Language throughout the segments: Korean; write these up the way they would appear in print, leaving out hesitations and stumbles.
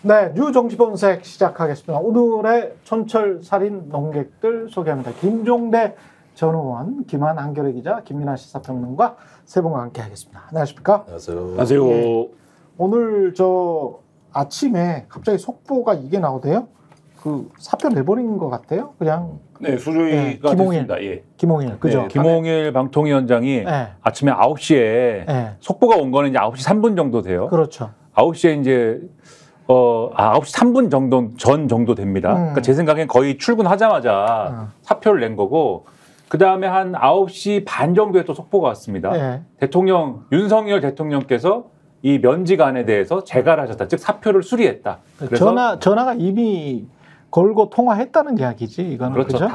네, 뉴정치본색 시작하겠습니다. 오늘의 촌철살인 농객들 소개합니다. 김종대 전 의원, 김한 한겨레 기자, 김민아 시사평론가 세 분과 함께 하겠습니다. 안녕하십니까? 안녕하세요. 안녕하세요. 예, 오늘 아침에 갑자기 속보가 이게 나오대요. 그 사표 내버린 것 같아요. 그냥 네, 수주위가 됐습니다. 예. 김홍일, 그죠? 네, 김홍일 방통위원장이 네. 아침에 9시에 네. 속보가 온 거는 이제 9시 3분 정도 돼요. 그렇죠. 9시에 이제 9시 3분 전 정도 됩니다. 그러니까 제 생각엔 거의 출근하자마자 사표를 낸 거고, 그 다음에 한 9시 반 정도에 또 속보가 왔습니다. 네. 윤석열 대통령께서 이 면직안에 대해서 재가를 하셨다. 즉 사표를 수리했다. 그래서 전화가 이미 걸고 통화했다는 이야기지, 이거는. 그렇죠. 그죠?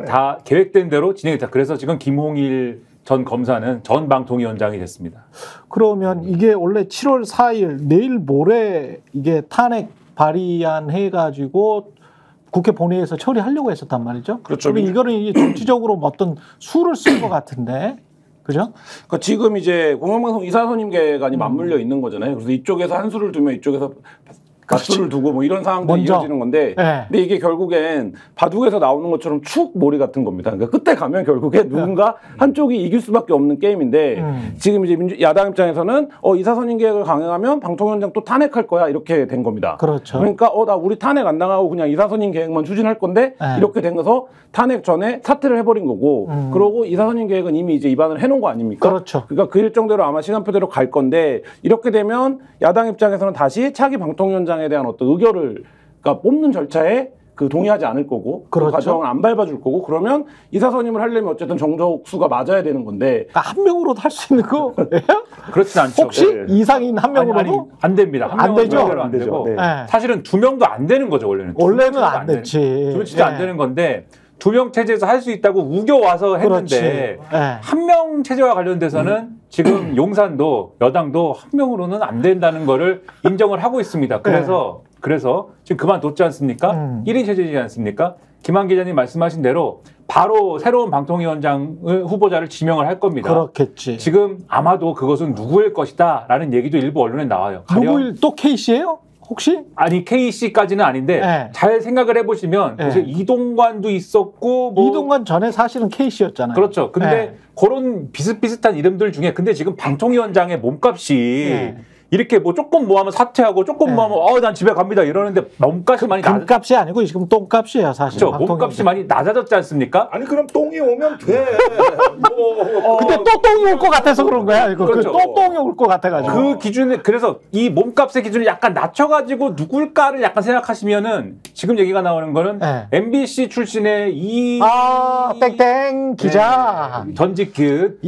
다 계획된 대로 진행했다. 그래서 지금 김홍일 전 검사는 전 방통위원장이 됐습니다. 그러면 이게 원래 7월 4일 내일 모레 이게 탄핵 발의안 해가지고 국회 본회의에서 처리하려고 했었단 말이죠. 그렇죠. 그럼 이거는 이게 정치적으로 어떤 수를 쓸 것 같은데, 그죠? 그러니까 지금 이제 공영방송 이사선임계가 맞물려 있는 거잖아요. 그래서 이쪽에서 한 수를 두면 이쪽에서 밧수를 두고 뭐 이런 상황들이 이어지는 건데, 네. 근데 이게 결국엔 바둑에서 나오는 것처럼 축몰이 같은 겁니다. 그러니까 끝에 가면 결국에 누군가 한쪽이 이길 수밖에 없는 게임인데, 지금 이제 야당 입장에서는 이사선임 계획을 강행하면 방통위원장 또 탄핵할 거야, 이렇게 된 겁니다. 그렇죠. 그러니까 나 우리 탄핵 안 당하고 그냥 이사선임 계획만 추진할 건데, 네. 이렇게 된 거서 탄핵 전에 사퇴를 해버린 거고, 그러고 이사선임 계획은 이미 이제 입안을 해놓은 거 아닙니까? 그렇죠. 그러니까 그 일정대로 아마 시간표대로 갈 건데, 이렇게 되면 야당 입장에서는 다시 차기 방통위원장에 대한 어떤 의결을, 그러니까 뽑는 절차에 동의하지 않을 거고, 그렇죠. 그 과정을 안 밟아줄 거고, 그러면 이사선임을 하려면 어쨌든 정족수가 맞아야 되는 건데. 그러니까 한 명으로도 할 수 있는 거예요? 그렇진 않죠. 혹시 네. 이상인 한 명으로도? 안 됩니다. 안 되죠? 안 되고. 네. 사실은 2명도 안 되는 거죠, 원래는. 원래는 안 됐지. 진짜 안 되는 건데, 2명 체제에서 할 수 있다고 우겨 와서 했는데, 한 명 체제와 관련돼서는 지금 용산도 여당도 한 명으로는 안 된다는 거를 인정을 하고 있습니다. 그래서 지금 그만뒀지 않습니까? 1인 체제이지 않습니까? 김한 기자님 말씀하신 대로 바로 새로운 방통위원장 후보자를 지명을 할 겁니다. 그렇겠지. 지금 아마도 그것은 누구일 것이다 라는 얘기도 일부 언론에 나와요. 누구일, 또 K씨예요? 혹시? 아니, KC까지는 아닌데, 네. 잘 생각을 해보시면, 네. 이동관도 있었고, 이동관 전에 사실은 K씨였잖아요. 그렇죠. 근데 그런 비슷비슷한 이름들 중에, 근데 지금 방통위원장의 몸값이 이렇게 조금 하면 사퇴하고 조금 하면 난 집에 갑니다 이러는데 몸값이 많이 금값이 아니고 지금 똥값이에요, 사실. 그렇죠. 몸값이 많이 낮아졌지 않습니까? 아니 그럼 똥이 오면 돼. 근데 또 똥이 올 것 같아서 그런 거야. 이거 그렇죠. 또 똥이 올 것 같아가지고. 그 기준에, 그래서 이 몸값의 기준을 약간 낮춰가지고 누굴까를 약간 생각하시면은 지금 얘기가 나오는 거는 MBC 출신의 땡땡 기자. 전직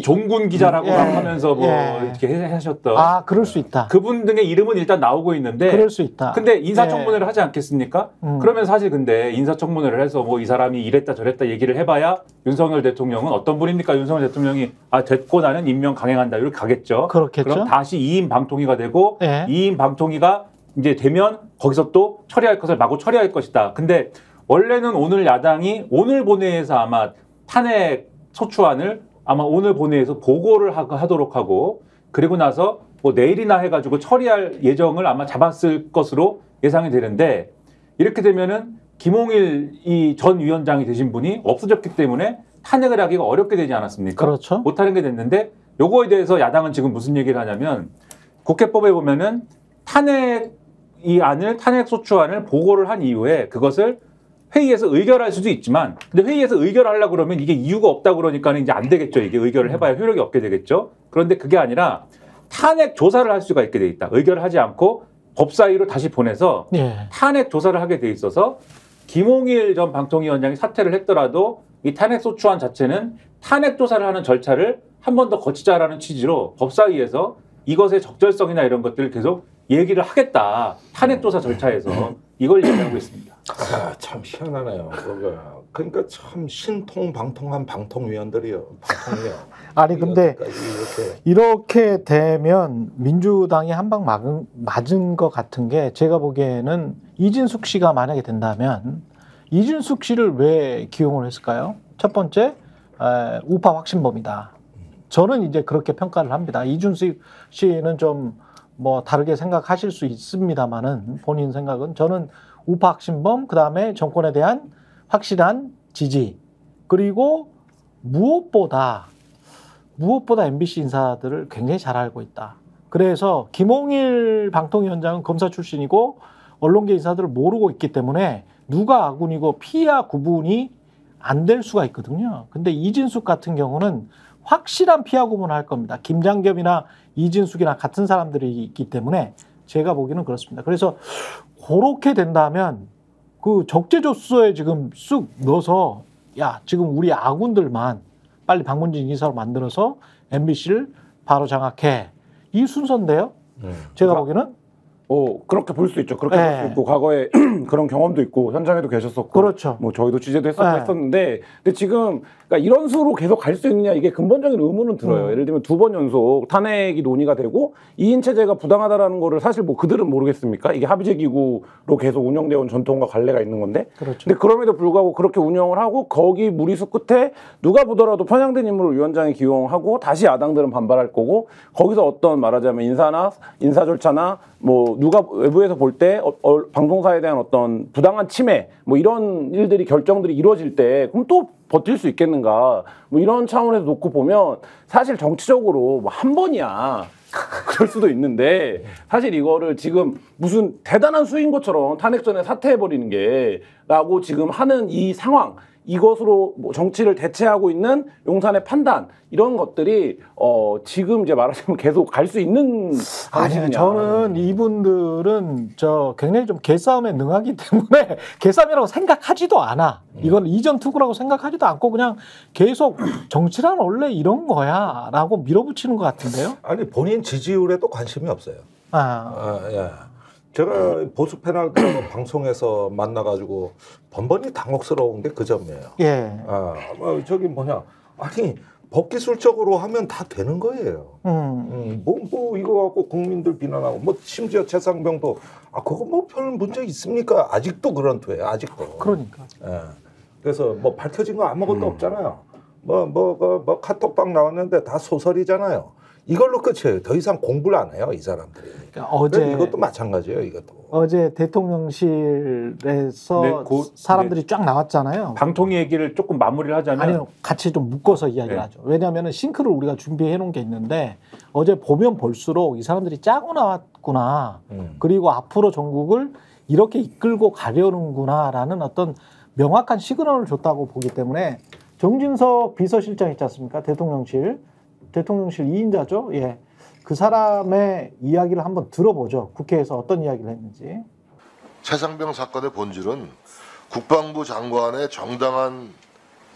종군 기자라고 하면서 이렇게 하셨던. 그럴 수 있다. 그분 등의 이름은 일단 나오고 있는데. 그럴 수 있다. 근데 인사청문회를 하지 않겠습니까? 그러면 사실 근데 인사청문회를 해서 이 사람이 이랬다 저랬다 얘기를 해봐야 윤석열 대통령은 어떤 분입니까? 윤석열 대통령이 됐고 나는 임명 강행한다 이렇게 가겠죠. 그렇겠죠. 그럼 다시 2인 방통위가 되고 2인 방통위가 이제 되면 거기서 또 처리할 것을 마구 처리할 것이다. 근데 원래는 오늘 야당이 오늘 본회의에서 아마 탄핵 소추안을 아마 오늘 본회의에서 보고를 하도록 하고, 그리고 나서 내일이나 해가지고 처리할 예정을 아마 잡았을 것으로 예상이 되는데, 이렇게 되면은 김홍일 전 위원장이 되신 분이 없어졌기 때문에 탄핵을 하기가 어렵게 되지 않았습니까? 그렇죠. 못하는 게 됐는데, 요거에 대해서 야당은 지금 무슨 얘기를 하냐면, 국회법에 보면은 탄핵 소추안을 보고를 한 이후에 그것을 회의에서 의결할 수도 있지만, 근데 회의에서 의결하려고 그러면 이게 이유가 없다 그러니까는 이제 안 되겠죠. 이게 의결을 해봐야 효력이 없게 되겠죠. 그런데 그게 아니라 탄핵 조사를 할 수가 있게 돼 있다. 의결을 하지 않고 법사위로 다시 보내서 탄핵 조사를 하게 돼 있어서 김홍일 전 방통위원장이 사퇴를 했더라도 이 탄핵 소추안 자체는 탄핵 조사를 하는 절차를 한 번 더 거치자라는 취지로 법사위에서 이것의 적절성이나 이런 것들을 계속 얘기를 하겠다. 탄핵 조사 절차에서 이걸 얘기하고 있습니다. 참 희한하네요. 그러니까 참 신통방통한 방통위원들이요. 아니 근데 이렇게 되면 민주당이 한 방 맞은 것 같은 게, 제가 보기에는 이진숙 씨가 만약에 된다면 이진숙 씨를 왜 기용을 했을까요? 첫 번째, 우파 확신범이다. 저는 이제 그렇게 평가를 합니다. 이준석 씨는 좀 뭐 다르게 생각하실 수 있습니다만은 본인 생각은 저는 우파 핵심범 그다음에 정권에 대한 확실한 지지 그리고 무엇보다 MBC 인사들을 굉장히 잘 알고 있다. 그래서 김홍일 방통위원장은 검사 출신이고 언론계 인사들을 모르고 있기 때문에 누가 아군이고 피야 구분이 안 될 수가 있거든요. 근데 이진숙 같은 경우는 확실한 피하 구분을 할 겁니다. 김장겸이나 이진숙이나 같은 사람들이 있기 때문에 제가 보기에는 그렇습니다. 그래서 그렇게 된다면 그 적재조서에 지금 쑥 넣어서 야 지금 우리 아군들만 빨리 박문진 이사로 만들어서 MBC를 바로 장악해. 이 순서인데요. 제가 보기에는. 그렇게 볼 수 있죠. 그렇게 볼 수 있고 과거에 그런 경험도 있고 현장에도 계셨었고, 그렇죠. 뭐 저희도 취재도 했었는데, 근데 지금 그러니까 이런 수로 계속 갈 수 있느냐 이게 근본적인 의문은 들어요. 예를 들면 2번 연속 탄핵이 논의가 되고 2인 체제가 부당하다라는 거를 사실 뭐 그들은 모르겠습니까? 이게 합의제 기구로 계속 운영되어 온 전통과 관례가 있는 건데, 그렇죠. 근데 그럼에도 불구하고 그렇게 운영을 하고 거기 무리수 끝에 누가 보더라도 편향된 인물을 위원장에 기용하고 다시 야당들은 반발할 거고 거기서 어떤 말하자면 인사 절차나 뭐 누가 외부에서 볼 때 방송사에 대한 어떤 부당한 침해 뭐 이런 일들이 결정들이 이루어질 때 그럼 또 버틸 수 있겠는가 뭐 이런 차원에서 놓고 보면 사실 정치적으로 뭐 한 번이야 그럴 수도 있는데 사실 이거를 지금 무슨 대단한 수인 것처럼 탄핵 전에 사퇴해버리는 게 라고 지금 하는 이 상황 이것으로 뭐 정치를 대체하고 있는 용산의 판단 이런 것들이 지금 이제 말하자면 계속 갈 수 있는 아니요, 저는 이분들은 굉장히 좀 개싸움에 능하기 때문에 개싸움이라고 생각하지도 않아. 이건 이전 투구라고 생각하지도 않고 그냥 계속 정치란 원래 이런 거야라고 밀어붙이는 것 같은데요. 아니 본인 지지율에도 관심이 없어요. 예. 제가 보수 패널들하고 방송에서 만나가지고 번번이 당혹스러운 게 그 점이에요. 예. 저기 뭐냐, 아니 법기술적으로 하면 다 되는 거예요. 뭐 이거 갖고 국민들 비난하고 뭐 심지어 최상병도 그거 뭐 별 문제 있습니까? 아직도 그런 투예요. 아직도. 그러니까. 예. 그래서 뭐 밝혀진 거 아무것도 없잖아요. 뭐 카톡방 나왔는데 다 소설이잖아요. 이걸로 끝이에요. 더 이상 공부를 안 해요, 이 사람들이. 그러니까 이것도 마찬가지예요, 이것도. 어제 대통령실에서 네, 사람들이 쫙 나왔잖아요. 방통위 얘기를 조금 마무리를 하자면 아니요, 같이 좀 묶어서 이야기를 하죠. 왜냐하면 싱크를 우리가 준비해 놓은 게 있는데 어제 보면 볼수록 이 사람들이 짜고 나왔구나. 그리고 앞으로 전국을 이렇게 이끌고 가려는구나라는 어떤 명확한 시그널을 줬다고 보기 때문에 정진석 비서실장 있지 않습니까? 대통령실 2인자죠. 예. 그 사람의 이야기를 한번 들어보죠. 국회에서 어떤 이야기를 했는지. 최상병 사건의 본질은 국방부 장관의 정당한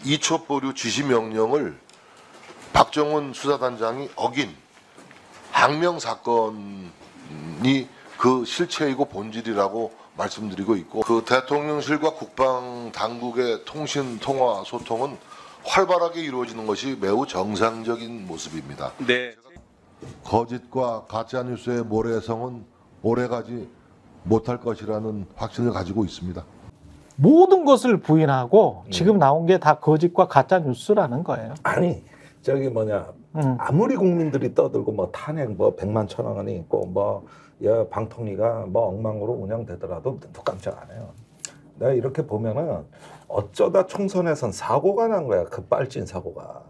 이첩보류 지시명령을 박정훈 수사단장이 어긴 항명 사건이 그 실체이고 본질이라고 말씀드리고 있고, 그 대통령실과 국방당국의 통신, 통화, 소통은 활발하게 이루어지는 것이 매우 정상적인 모습입니다. 네. 거짓과 가짜뉴스의 모래성은 오래가지 못할 것이라는 확신을 가지고 있습니다. 모든 것을 부인하고 지금 나온 게 다 거짓과 가짜뉴스라는 거예요. 아니 저기 뭐냐, 아무리 국민들이 떠들고 뭐 탄핵 뭐 100만 1,000억 원이 있고 뭐 방통위가 뭐 엉망으로 운영되더라도 눈도 깜짝 안 해요. 내가 이렇게 보면은 어쩌다 총선에선 사고가 난 거야. 그 빨진 사고가.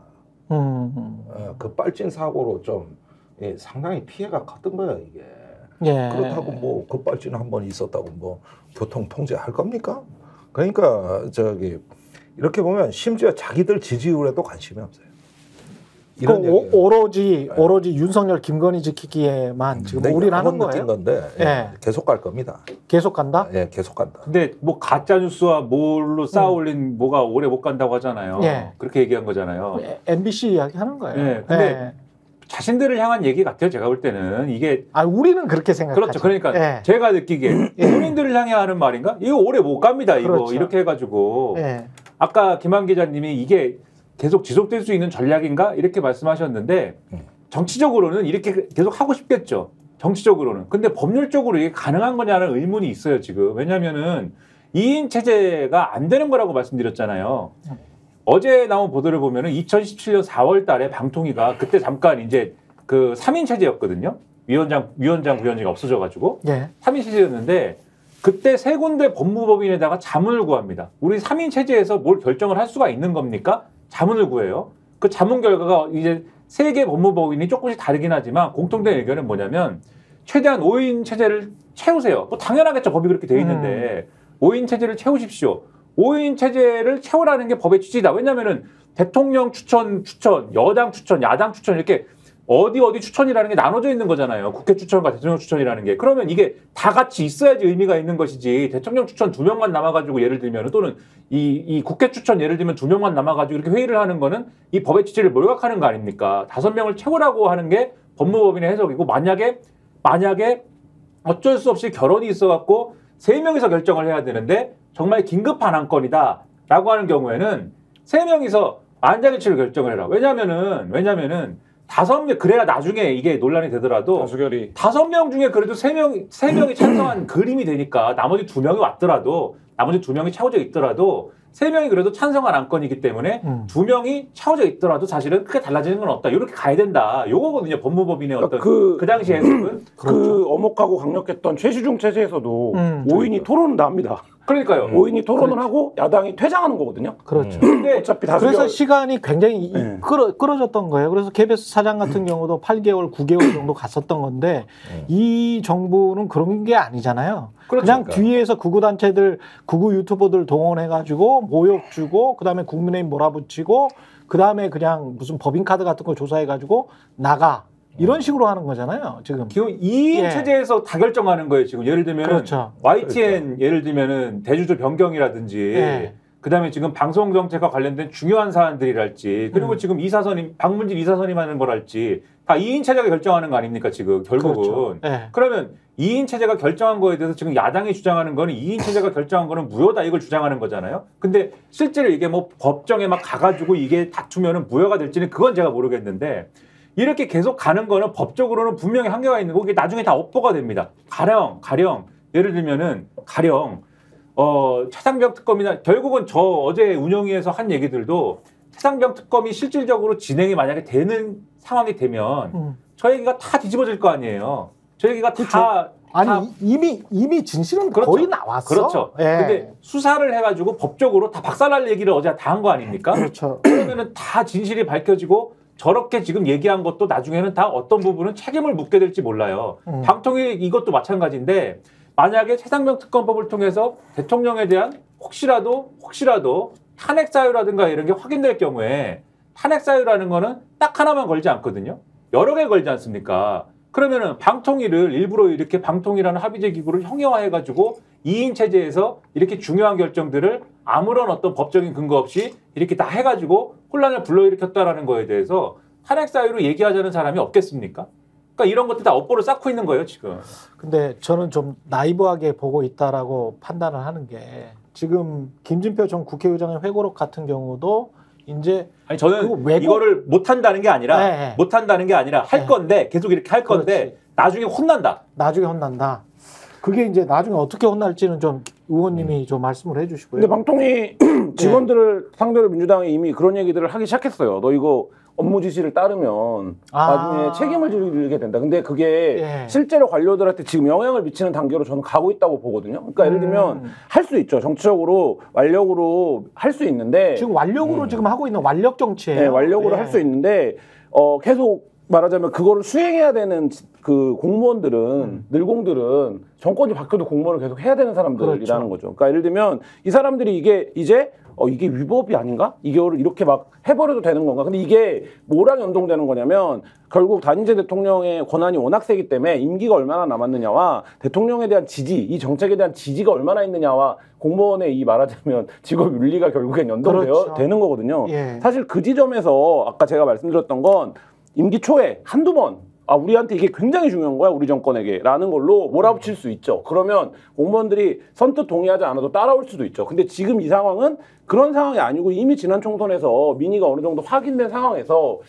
그 빨진 사고로 좀 상당히 피해가 컸던 거야, 이게. 예. 그렇다고 뭐 그 빨진 한 번 있었다고 뭐 교통 통제할 겁니까? 그러니까 이렇게 보면 심지어 자기들 지지율에도 관심이 없어요. 오로지 윤석열, 김건희 지키기에만 지금 올인하는 거예요. 건데 계속 갈 겁니다. 계속 간다? 예, 계속 간다. 근데 뭐 가짜 뉴스와 뭘로 쌓아올린 뭐가 오래 못 간다고 하잖아요. 예. 그렇게 얘기한 거잖아요. MBC 이야기 하는 거예요. 예. 근데 자신들을 향한 얘기 같아요. 제가 볼 때는 이게 우리는 그렇게 생각하죠. 그렇죠. 그러니까 제가 느끼기에 본인들을 향해 하는 말인가? 이거 오래 못 갑니다. 이거 그렇죠. 이렇게 해가지고 아까 김한 기자님이 이게 계속 지속될 수 있는 전략인가? 이렇게 말씀하셨는데 정치적으로는 이렇게 계속 하고 싶겠죠. 정치적으로는. 근데 법률적으로 이게 가능한 거냐는 의문이 있어요, 지금. 왜냐면은 2인 체제가 안 되는 거라고 말씀드렸잖아요. 어제 나온 보도를 보면은 2017년 4월 달에 방통위가 그때 잠깐 이제 그 3인 체제였거든요. 위원장, 부위원장이 없어져가지고 예. 3인 체제였는데 그때 세 군데 법무법인에다가 자문을 구합니다. 우리 3인 체제에서 뭘 결정을 할 수가 있는 겁니까? 자문을 구해요. 그 자문 결과가 이제 세 개 법무법인이 조금씩 다르긴 하지만 공통된 의견은 뭐냐면 최대한 5인 체제를 채우세요. 뭐 당연하겠죠. 법이 그렇게 돼 있는데 5인 체제를 채우십시오. 5인 체제를 채우라는 게 법의 취지다. 왜냐면은 대통령 추천, 여당 추천, 야당 추천 이렇게 어디 추천이라는 게 나눠져 있는 거잖아요. 국회 추천과 대통령 추천이라는 게. 그러면 이게 다 같이 있어야지 의미가 있는 것이지. 대통령 추천 2명만 남아가지고 예를 들면 또는 이 국회 추천 예를 들면 2명만 남아가지고 이렇게 회의를 하는 거는 이 법의 취지를 모욕하는 거 아닙니까? 5명을 채우라고 하는 게 법무법인의 해석이고 만약에 어쩔 수 없이 결혼이 있어갖고 3명이서 결정을 해야 되는데 정말 긴급한 안건이다라고 하는 경우에는 3명이서 만장일치로 결정을 해라. 왜냐면은 5명 그래야 나중에 이게 논란이 되더라도 다수결이 5명 중에 그래도 3명이 찬성한 그림이 되니까 나머지 2명이 왔더라도 나머지 2명이 채워져 있더라도 3명이 그래도 찬성한 안건이기 때문에 2명이 채워져 있더라도 사실은 크게 달라지는 건 없다. 이렇게 가야 된다. 요거거든요. 법무법인의 어떤 그 당시 해석은. 그 엄혹하고 강력했던 최시중 체제에서도 5인이 토론은 납니다. 그러니까요. 5인이 토론을 하고 야당이 퇴장하는 거거든요. 그렇죠. 근데 어차피 다수결 그래서 시간이 굉장히 끌어졌던 거예요. 그래서 KBS 사장 같은 경우도 8개월, 9개월 정도 갔었던 건데 이 정부는 그런 게 아니잖아요. 그렇죠. 그냥 뒤에서 극우단체들, 극우 유튜버들 동원해가지고 모욕 주고 그다음에 국민의힘 몰아붙이고 그다음에 그냥 무슨 법인카드 같은 거 조사해가지고 나가. 이런 식으로 하는 거잖아요, 지금. 기본 2인 체제에서 다 결정하는 거예요, 지금. 예를 들면 그렇죠. YTN 예를 들면은 대주주 변경이라든지 그다음에 지금 방송 정책과 관련된 중요한 사안들이랄지 그리고 지금 박문진 이사선임 하는 거랄지 다 2인 체제가 결정하는 거 아닙니까, 지금 결국은. 그렇죠. 그러면 2인 체제가 결정한 거에 대해서 지금 야당이 주장하는 거는 2인 체제가 결정한 거는 무효다 이걸 주장하는 거잖아요. 근데 실제로 이게 뭐 법정에 막 가가지고 이게 다투면은 무효가 될지는 그건 제가 모르겠는데 이렇게 계속 가는 거는 법적으로는 분명히 한계가 있는 거고 이게 나중에 다 업보가 됩니다. 가령 예를 들면은 차상병 특검이나 결국은 저 어제 운영위에서 한 얘기들도 차상병 특검이 실질적으로 진행이 만약에 되는 상황이 되면 저 얘기가 다 뒤집어질 거 아니에요. 저 얘기가 그렇죠. 이미 진실은 그렇죠. 거의 나왔어. 그렇죠. 근데 수사를 해가지고 법적으로 다 박살날 얘기를 어제 다 한 거 아닙니까? 그렇죠. 그러면은 다 진실이 밝혀지고 저렇게 지금 얘기한 것도 나중에는 다 어떤 부분은 책임을 묻게 될지 몰라요. 방통위 이것도 마찬가지인데 만약에 차상병 특검법을 통해서 대통령에 대한 혹시라도 탄핵 사유라든가 이런 게 확인될 경우에 탄핵 사유라는 거는 딱 하나만 걸지 않거든요. 여러 개 걸지 않습니까? 그러면은 방통위를 일부러 이렇게 방통위라는 합의제 기구를 형해화해가지고 2인 체제에서 이렇게 중요한 결정들을 아무런 어떤 법적인 근거 없이 이렇게 다 해가지고 혼란을 불러일으켰다라는 거에 대해서 탄핵 사유로 얘기하자는 사람이 없겠습니까? 그러니까 이런 것들 다 업보를 쌓고 있는 거예요, 지금. 근데 저는 좀 나이브하게 보고 있다라고 판단을 하는 게 지금 김진표 전 국회의장의 회고록 같은 경우도 이제 아니 저는 이거를 못 한다는 게 아니라 할 건데 계속 이렇게 할 건데 그렇지. 나중에 혼난다. 그게 이제 나중에 어떻게 혼날지는 좀 의원님이 좀 말씀을 해주시고요. 근데 방통위 직원들을 상대로 민주당이 이미 그런 얘기들을 하기 시작했어요. 너 이거 업무 지시를 따르면 나중에 책임을 지게 된다. 근데 그게 실제로 관료들한테 지금 영향을 미치는 단계로 저는 가고 있다고 보거든요. 그러니까 예를 들면 할 수 있죠. 정치적으로 완력으로 할 수 있는데 지금 완력으로 지금 하고 있는 완력 정치예요. 네, 완력으로 할 수 있는데 계속 말하자면 그거를 수행해야 되는 그 공무원들은 늘공들은 정권이 바뀌어도 공무원을 계속 해야 되는 사람들이라는 거죠. 그러니까 예를 들면 이 사람들이 이게 이제 이게 위법이 아닌가? 이거를 이렇게 막 해버려도 되는 건가? 근데 이게 뭐랑 연동되는 거냐면 결국 단임제 대통령의 권한이 워낙 세기 때문에 임기가 얼마나 남았느냐와 대통령에 대한 지지, 이 정책에 대한 지지가 얼마나 있느냐와 공무원의 이 말하자면 직업 윤리가 결국엔 되는 거거든요. 사실 그 지점에서 아까 제가 말씀드렸던 건 임기 초에 한두 번 우리한테 이게 굉장히 중요한 거야 우리 정권에게 라는 걸로 몰아붙일 수 있죠. 그러면 공무원들이 선뜻 동의하지 않아도 따라올 수도 있죠. 근데 지금 이 상황은 그런 상황이 아니고 이미 지난 총선에서 민의가 어느 정도 확인된 상황에서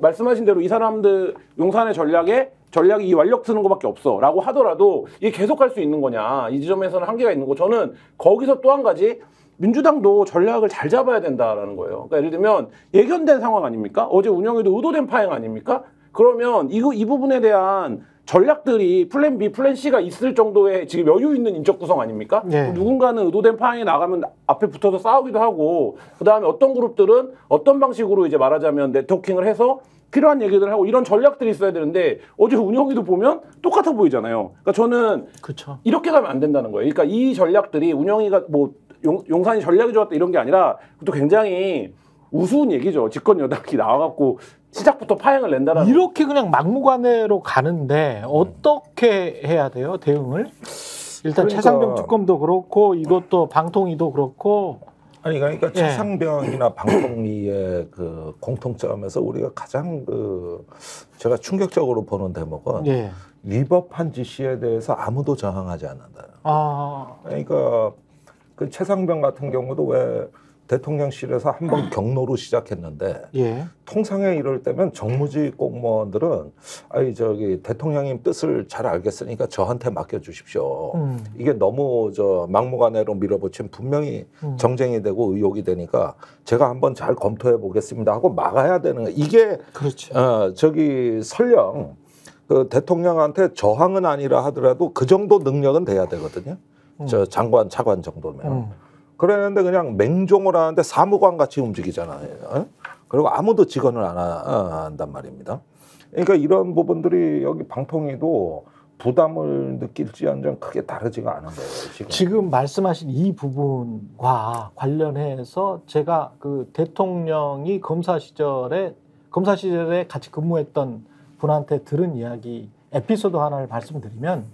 말씀하신 대로 이 사람들 용산의 전략이 이 완력 쓰는 것밖에 없어 라고 하더라도 이게 계속 할 수 있는 거냐, 이 지점에서는 한계가 있는 거. 저는 거기서 또 한 가지 민주당도 전략을 잘 잡아야 된다라는 거예요. 그러니까 예를 들면 예견된 상황 아닙니까? 어제 운영에도 의도된 파행 아닙니까? 그러면 이 부분에 대한 전략들이 플랜 B, 플랜 C가 있을 정도의 지금 여유 있는 인적 구성 아닙니까? 네. 누군가는 의도된 파행이 나가면 앞에 붙어서 싸우기도 하고, 그 다음에 어떤 그룹들은 어떤 방식으로 이제 말하자면 네트워킹을 해서 필요한 얘기들을 하고 이런 전략들이 있어야 되는데 어제 운영위도 보면 똑같아 보이잖아요. 그러니까 저는 그쵸. 이렇게 가면 안 된다는 거예요. 그러니까 이 전략들이 운영위가 뭐 용산이 전략이 좋았다 이런 게 아니라 또 굉장히 우스운 얘기죠. 집권 여당이 나와갖고 시작부터 파행을 낸다라는. 이렇게 그냥 막무가내로 가는데 어떻게 해야 돼요? 대응을? 일단 그러니까, 최상병 특검도 그렇고 이것도 방통위도 그렇고. 그러니까 최상병이나 방통위의 그 공통점에서 우리가 가장 제가 충격적으로 보는 대목은 예. 위법한 지시에 대해서 아무도 저항하지 않는다. 그러니까 그 최상병 같은 경우도 왜 대통령실에서 한번 경로로 시작했는데 예. 통상에 이럴 때면 정무직 공무원들은 대통령님 뜻을 잘 알겠으니까 저한테 맡겨주십시오. 이게 너무 막무가내로 밀어붙이면 분명히 정쟁이 되고 의혹이 되니까 제가 한번 잘 검토해 보겠습니다 하고 막아야 되는 거예요. 이게 그렇죠. 설령 그 대통령한테 저항은 아니라 하더라도 그 정도 능력은 돼야 되거든요. 장관, 차관 정도면. 그랬는데 그냥 맹종을 하는데 사무관 같이 움직이잖아요. 그리고 아무도 직언을 안 한단 말입니다. 그러니까 이런 부분들이 여기 방통위도 부담을 느낄지언정 크게 다르지가 않은 거예요. 지금 말씀하신 이 부분과 관련해서 제가 그 대통령이 검사 시절에 같이 근무했던 분한테 들은 이야기 에피소드 하나를 말씀드리면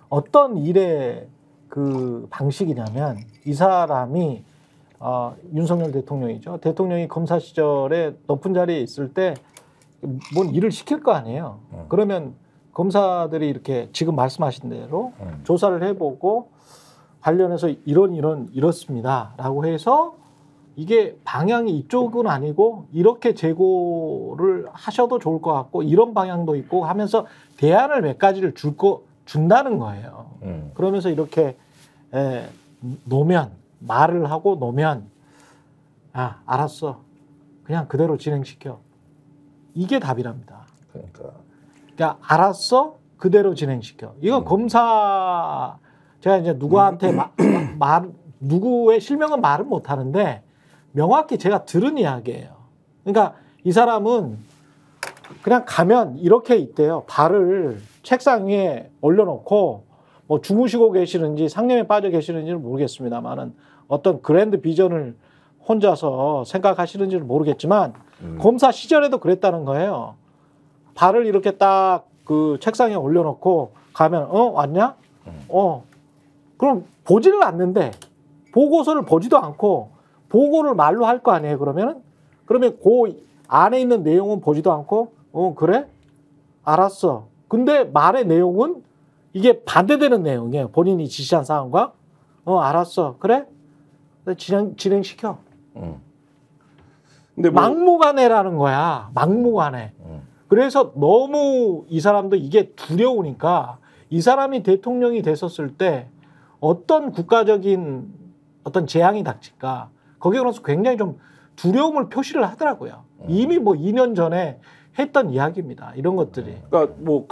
어떤 일의 그 방식이냐면 이 사람이 윤석열 대통령이죠. 대통령이 검사 시절에 높은 자리에 있을 때 뭔 일을 시킬 거 아니에요. 그러면 검사들이 이렇게 지금 말씀하신 대로 조사를 해보고 관련해서 이렇습니다라고 해서 이게 방향이 이쪽은 아니고 이렇게 재고를 하셔도 좋을 것 같고 이런 방향도 있고 하면서 대안을 몇 가지를 준다는 거예요. 그러면서 이렇게 말을 하고 놓으면 알았어. 그냥 그대로 진행시켜. 이게 답이랍니다. 그러니까 알았어. 그대로 진행시켜. 이거 검사 제가 이제 누구한테 누구의 실명은 말은 못 하는데 명확히 제가 들은 이야기예요. 그러니까 이 사람은 그냥 가면 이렇게 있대요. 발을 책상 위에 올려놓고 뭐 주무시고 계시는지 상념에 빠져 계시는지는 모르겠습니다만은 어떤 그랜드 비전을 혼자서 생각하시는지는 모르겠지만 검사 시절에도 그랬다는 거예요. 발을 이렇게 딱 그 책상에 올려놓고 가면 왔냐? 그럼 보지를 않는데 보고서를 보지도 않고 보고를 말로 할 거 아니에요. 그러면 그 안에 있는 내용은 보지도 않고 그래? 알았어. 근데 말의 내용은 이게 반대되는 내용이에요. 본인이 지시한 사항과 알았어. 그래? 진행시켜. 근데 막무가내라는 거야. 막무가내. 그래서 너무 이 사람도 이게 두려우니까 이 사람이 대통령이 됐었을 때 어떤 국가적인 어떤 재앙이 닥칠까 거기에 관해서 굉장히 좀 두려움을 표시를 하더라고요. 이미 뭐 2년 전에 했던 이야기입니다. 이런 것들이. 그러니까 뭐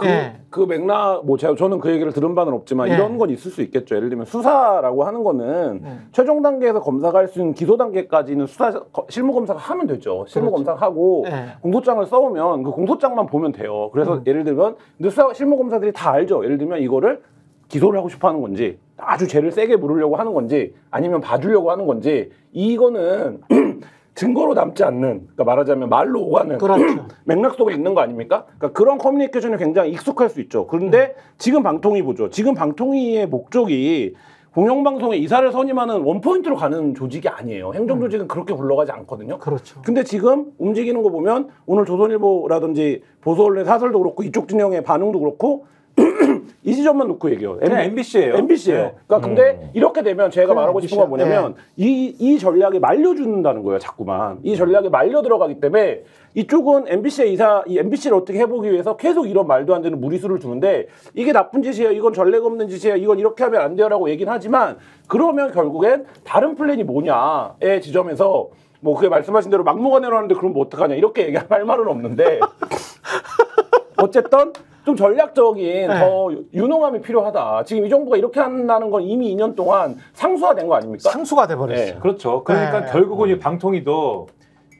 그 맥락 저는 그 얘기를 들은 바는 없지만 이런 건 있을 수 있겠죠. 예를 들면 수사라고 하는 거는 최종 단계에서 검사가 할 수 있는 기소 단계까지는 실무 검사가 하면 되죠. 실무 검사가 하고 공소장을 써오면 그 공소장만 보면 돼요. 그래서 예를 들면 근데 실무 검사들이 다 알죠. 예를 들면 이거를 기소를 하고 싶어 하는 건지 아주 죄를 세게 물으려고 하는 건지 아니면 봐주려고 하는 건지 이거는 증거로 남지 않는, 그러니까 말하자면 말로 오가는 그렇죠. 맥락 속에 있는 거 아닙니까? 그러니까 그런 커뮤니케이션이 굉장히 익숙할 수 있죠. 그런데 지금 방통위 보죠. 지금 방통위의 목적이 공영방송에 이사를 선임하는 원포인트로 가는 조직이 아니에요. 행정조직은 그렇게 굴러가지 않거든요. 그렇죠. 근데 지금 움직이는 거 보면 오늘 조선일보라든지 보수언론의 사설도 그렇고 이쪽 진영의 반응도 그렇고 이 지점만 놓고 얘기해요. 그냥 MBC예요. MBC예요. 네. 그러니까 근데 이렇게 되면 제가 말하고 싶은 건 뭐냐면 이 전략에 말려준다는 거예요. 자꾸만 이 전략에 말려 들어가기 때문에 이쪽은 MBC의 이 MBC를 어떻게 해보기 위해서 계속 이런 말도 안 되는 무리수를 두는데 이게 나쁜 짓이에요. 이건 전례가 없는 짓이에요. 이건 이렇게 하면 안 돼요라고 얘기는 하지만 그러면 결국엔 다른 플랜이 뭐냐의 지점에서 뭐 그게 말씀하신 대로 막무가내로 하는데 그럼 뭐 어떡하냐 이렇게 얘기할 말은 없는데 어쨌든 좀 전략적인 더 유능함이 필요하다. 지금 이 정부가 이렇게 한다는 건 이미 2년 동안 상수화된 거 아닙니까? 상수가 돼버렸어요. 네. 그렇죠. 그러니까 결국은 이 방통위도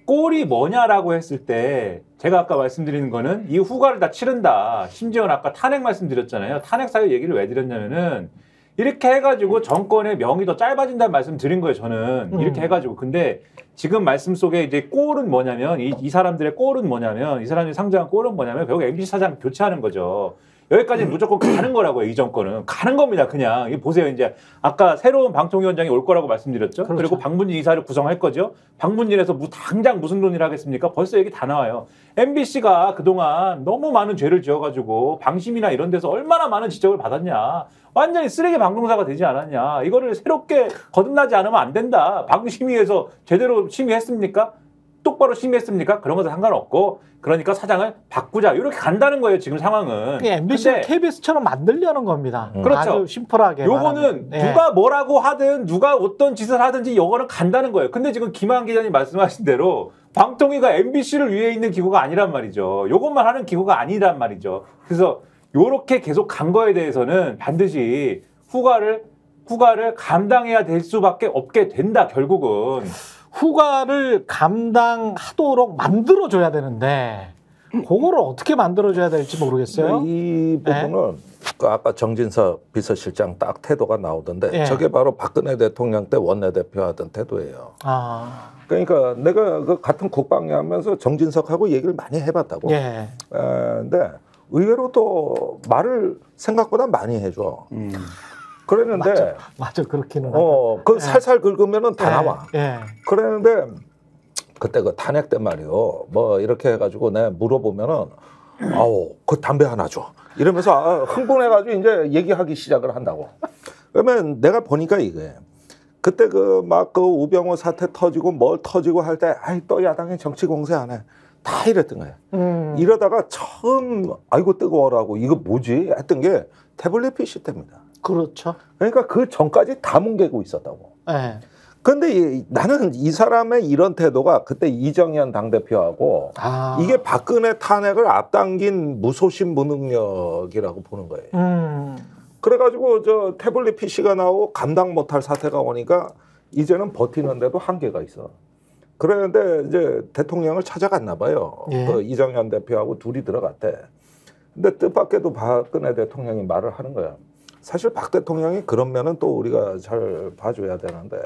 꼴이 뭐냐라고 했을 때 제가 아까 말씀드리는 거는 이 후과를 다 치른다. 심지어는 아까 탄핵 말씀드렸잖아요. 탄핵 사유 얘기를 왜 드렸냐면은 이렇게 해가지고 정권의 명이 더 짧아진다는 말씀 드린 거예요. 저는 이렇게 해가지고. 근데 지금 말씀 속에 이제 꼴은 뭐냐면 이 사람들의 꼴은 뭐냐면 이 사람들이 상정한 꼴은 뭐냐면 결국 MBC 사장 교체하는 거죠. 여기까지는 무조건 가는 거라고요. 이 정권은 가는 겁니다. 그냥 보세요. 이제 아까 새로운 방통위원장이 올 거라고 말씀드렸죠. 그렇죠. 그리고 방문진 이사를 구성할 거죠. 방문진에서 당장 무슨 논의를 하겠습니까? 벌써 얘기 다 나와요. MBC가 그동안 너무 많은 죄를 지어가지고 방심이나 이런 데서 얼마나 많은 지적을 받았냐. 완전히 쓰레기 방송사가 되지 않았냐. 이거를 새롭게 거듭나지 않으면 안 된다. 방심위에서 제대로 심의했습니까? 똑바로 심의했습니까? 그런 것도 상관없고 그러니까 사장을 바꾸자. 이렇게 간다는 거예요. 지금 상황은. MBC가 KBS처럼 만들려는 겁니다. 그렇죠. 아주 심플하게. 요거는 누가 뭐라고 하든 누가 어떤 짓을 하든지 요거는 간다는 거예요. 근데 지금 김한 기자님 말씀하신 대로 방통위가 MBC를 위해 있는 기구가 아니란 말이죠. 요것만 하는 기구가 아니란 말이죠. 그래서 요렇게 계속 간 거에 대해서는 반드시 후과를 감당해야 될 수밖에 없게 된다. 결국은. 후과를 감당하도록 만들어줘야 되는데 그거를 어떻게 만들어줘야 될지 모르겠어요. 이 부분은 그 아까 정진석 비서실장 딱 태도가 나오던데 저게 바로 박근혜 대통령 때 원내대표 하던 태도예요. 그러니까 내가 그 같은 국방위 하면서 정진석하고 얘기를 많이 해봤다고. 근데 의외로 또 말을 생각보다 많이 해줘. 그랬는데 맞아 그렇기는 그 살살 긁으면은 다 나와. 그랬는데 그때 그 탄핵 때 말이요. 뭐 이렇게 해가지고 내가 물어보면은 아우 그 담배 하나 줘. 이러면서 흥분해가지고 이제 얘기하기 시작을 한다고. 그러면 내가 보니까 이게 그때 그 막 그 우병우 사태 터지고 뭘 터지고 할 때 아이 또 야당이 정치 공세 안 해. 다 이랬던 거예요. 이러다가 처음 아이고 뜨거워라고 이거 뭐지 했던 게 태블릿 PC 때입니다. 그렇죠. 그러니까 그 전까지 다 뭉개고 있었다고. 그런데 나는 이 사람의 이런 태도가 그때 이정현 당대표하고 이게 박근혜 탄핵을 앞당긴 무소신 무능력이라고 보는 거예요. 그래가지고 저 태블릿 PC가 나오고 감당 못할 사태가 오니까 이제는 버티는데도 한계가 있어. 그랬는데 이제 대통령을 찾아갔나 봐요. 그 이정현 대표하고 둘이 들어갔대. 근데 뜻밖에도 박근혜 대통령이 말을 하는 거야. 사실 박 대통령이 그런 면은 또 우리가 잘 봐줘야 되는데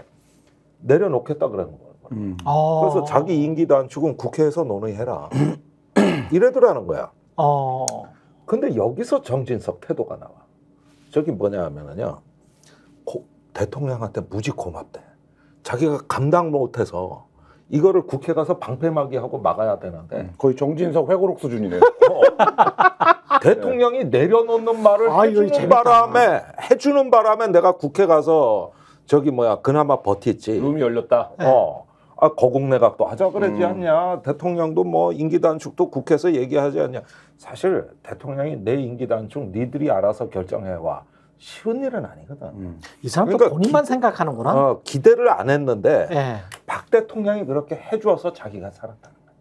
내려놓겠다 그러는 거예요. 그래서 자기 임기 단축은 국회에서 논의해라. 이래더라는 거야. 근데 여기서 정진석 태도가 나와. 저기 뭐냐 하면은요. 대통령한테 무지 고맙대. 자기가 감당 못해서 이거를 국회 가서 방패막이 하고 막아야 되는데 거의 정진석 회고록 수준이네요. 대통령이 내려놓는 말을 해주는 바람에 내가 국회 가서 저기 뭐야 그나마 버텼지. 룸이 열렸다. 거국내각도 하자 그러지 않냐. 대통령도 뭐 임기 단축도 국회에서 얘기하지 않냐. 사실 대통령이 내 임기 단축 니들이 알아서 결정해와. 쉬운 일은 아니거든. 이 사람도 그러니까 본인만 생각하는구나. 기대를 안 했는데 박 대통령이 그렇게 해주어서 자기가 살았다는 거야.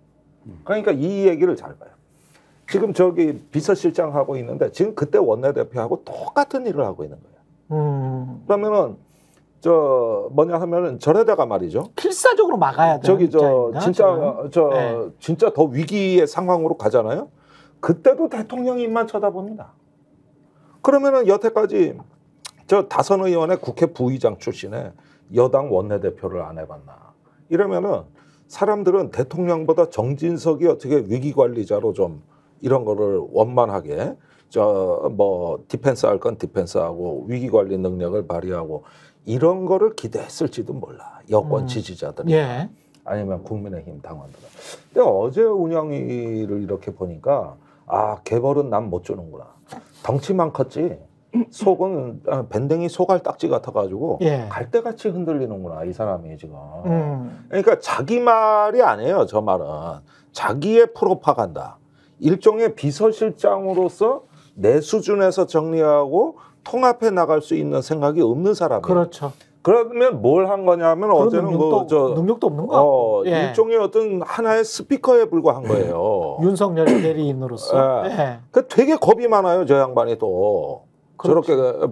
그러니까 이 얘기를 잘 봐요. 지금 저기 비서실장 하고 있는데 지금 그때 원내대표하고 똑같은 일을 하고 있는 거예요. 그러면은 저 뭐냐 하면은 저래다가 말이죠. 필사적으로 막아야 돼. 저기 진짜 더 위기의 상황으로 가잖아요. 그때도 대통령이 입만 쳐다봅니다. 그러면은 여태까지 저 다선 의원의 국회 부의장 출신의 여당 원내대표를 안 해봤나. 이러면은 사람들은 대통령보다 정진석이 어떻게 위기관리자로 좀 이런 거를 원만하게 저 뭐 디펜스 할 건 디펜스하고 위기관리 능력을 발휘하고 이런 거를 기대했을지도 몰라. 여권 지지자들이. 아니면 국민의힘 당원들은. 근데 어제 운영위를 이렇게 보니까 개벌은 난 못 주는구나. 덩치만 컸지 속은 밴댕이 소갈 딱지 같아가지고 갈대같이 흔들리는구나 이 사람이 지금. 그러니까 자기 말이 아니에요. 저 말은 자기의 프로파간다. 일종의 비서실장으로서 내 수준에서 정리하고 통합해 나갈 수 있는 생각이 없는 사람이에요. 그렇죠. 그러면 뭘 한 거냐면 어제는 능력도 없는 거. 예. 일종의 어떤 하나의 스피커에 불과한 거예요. 윤석열 대리인으로서. 예. 그 되게 겁이 많아요, 저 양반이 또. 그렇지. 저렇게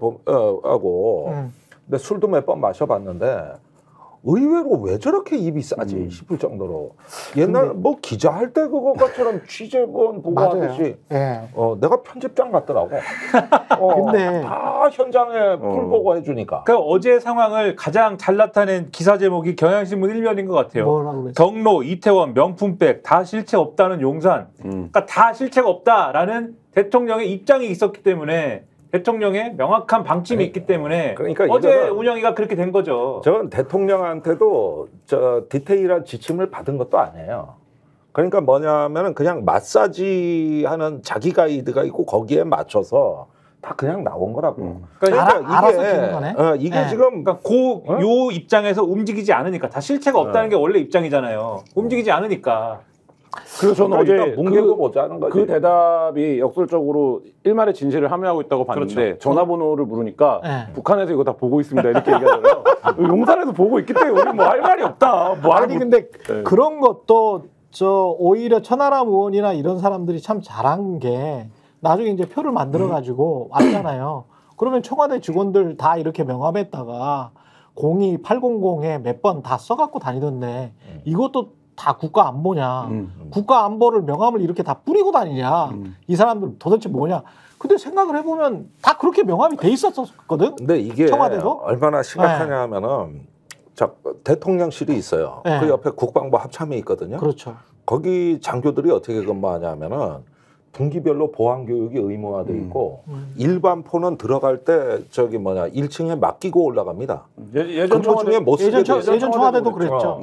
하고. 근데 술도 몇 번 마셔봤는데 의외로 왜 저렇게 입이 싸지 싶을 정도로 옛날 뭐 기자할 때 그거처럼 취재본 보고 하듯이 내가 편집장 같더라고. 근데 다 현장에 풀 보고 해주니까. 그러니까 어제 상황을 가장 잘 나타낸 기사 제목이 경향신문 1면인 것 같아요. 뭐라고 그랬어요? 경로, 이태원, 명품백 다 실체 없다는 용산. 그러니까 다 실체가 없다라는 대통령의 입장이 있었기 때문에 대통령의 명확한 방침이 있기 때문에 그러니까 어제 운영이가 그렇게 된 거죠. 저는 대통령한테도 저 디테일한 지침을 받은 것도 아니에요. 그러니까 뭐냐면은 그냥 마사지하는 자기 가이드가 있고 거기에 맞춰서 다 그냥 나온 거라고. 그러니까 알아서 주는 거네. 이게 지금 그러니까 요 입장에서 움직이지 않으니까 다 실체가 없다는 게 원래 입장이잖아요. 움직이지 않으니까. 그래서 저는 어제 뭉개고 보자는 거지. 그 대답이 역설적으로 일말의 진실을 함의하고 있다고 봤는데 그렇죠. 전화번호를 물으니까 북한에서 이거 다 보고 있습니다 이렇게 얘기하잖아요. 용산에서 보고 있기 때문에 우리 뭐 할 말이 없다. 뭐 아니 근데 그런 것도 오히려 천하람 의원이나 이런 사람들이 참 잘한 게 나중에 이제 표를 만들어 가지고 왔잖아요. 그러면 청와대 직원들 다 이렇게 명함에다가 02800에 몇 번 다 써갖고 다니던데 이것도 다 국가안보냐. 국가안보를 명함을 이렇게 다 뿌리고 다니냐. 이 사람들 도대체 뭐냐. 근데 생각을 해보면 다 그렇게 명함이 돼 있었거든. 근데 이게 청와대도? 얼마나 심각하냐 하면은 대통령실이 있어요. 그 옆에 국방부 합참이 있거든요. 그렇죠. 거기 장교들이 어떻게 근무하냐면은 분기별로 보안 교육이 의무화돼 있고 일반포는 들어갈 때 1층에 맡기고 올라갑니다. 예전 중에 못 쓰게 예전 청와대도 그랬죠.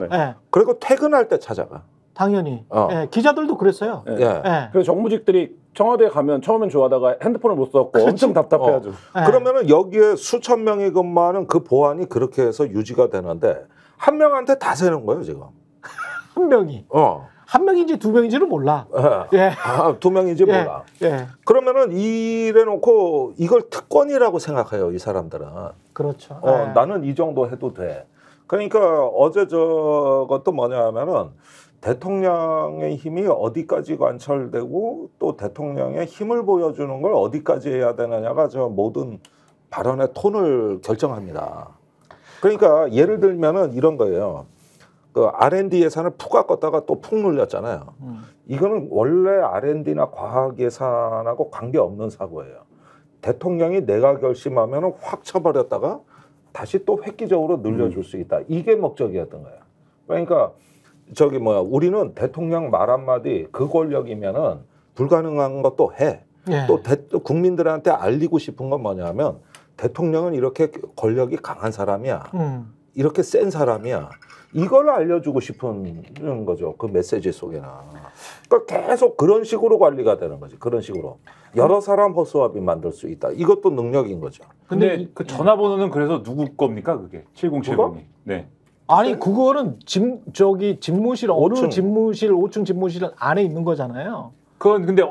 그리고 퇴근할 때 찾아가. 당연히. 기자들도 그랬어요. 그래서 정무직들이 청와대에 가면 처음엔 좋아하다가 핸드폰을 못 썼고 엄청 답답해하죠. 그러면은 여기에 수천 명이 근무하는 그 보안이 그렇게 해서 유지가 되는데 한 명한테 다 세는 거예요 지금. 한 명이. 한 명인지 두 명인지는 몰라. 두 명인지 몰라. 그러면은 이래놓고 이걸 특권이라고 생각해요, 이 사람들은. 그렇죠. 나는 이 정도 해도 돼. 그러니까 어제 저것도 뭐냐면은 대통령의 힘이 어디까지 관철되고 또 대통령의 힘을 보여주는 걸 어디까지 해야 되느냐가 저 모든 발언의 톤을 결정합니다. 그러니까 예를 들면은 이런 거예요. 그 R&D 예산을 푹 깎았다가 또 푹 눌렸잖아요. 이거는 원래 R&D나 과학 예산하고 관계없는 사고예요. 대통령이 내가 결심하면 확 쳐버렸다가 다시 또 획기적으로 늘려줄 수 있다. 이게 목적이었던 거예요. 그러니까 우리는 대통령 말 한마디 그 권력이면은 불가능한 것도 해. 또 국민들한테 알리고 싶은 건 뭐냐면 대통령은 이렇게 권력이 강한 사람이야. 이렇게 센 사람이야. 이걸 알려주고 싶은 거죠. 그 메시지 속에는. 그러니까 계속 그런 식으로 관리가 되는 거지. 그런 식으로. 여러 사람 허수아비 만들 수 있다. 이것도 능력인 거죠. 근데 그 전화번호는 그래서 누구 겁니까 그게? 7070이. 네. 아니 그거는 집무실 어느 집무실 5층 집무실 안에 있는 거잖아요. 그건 근데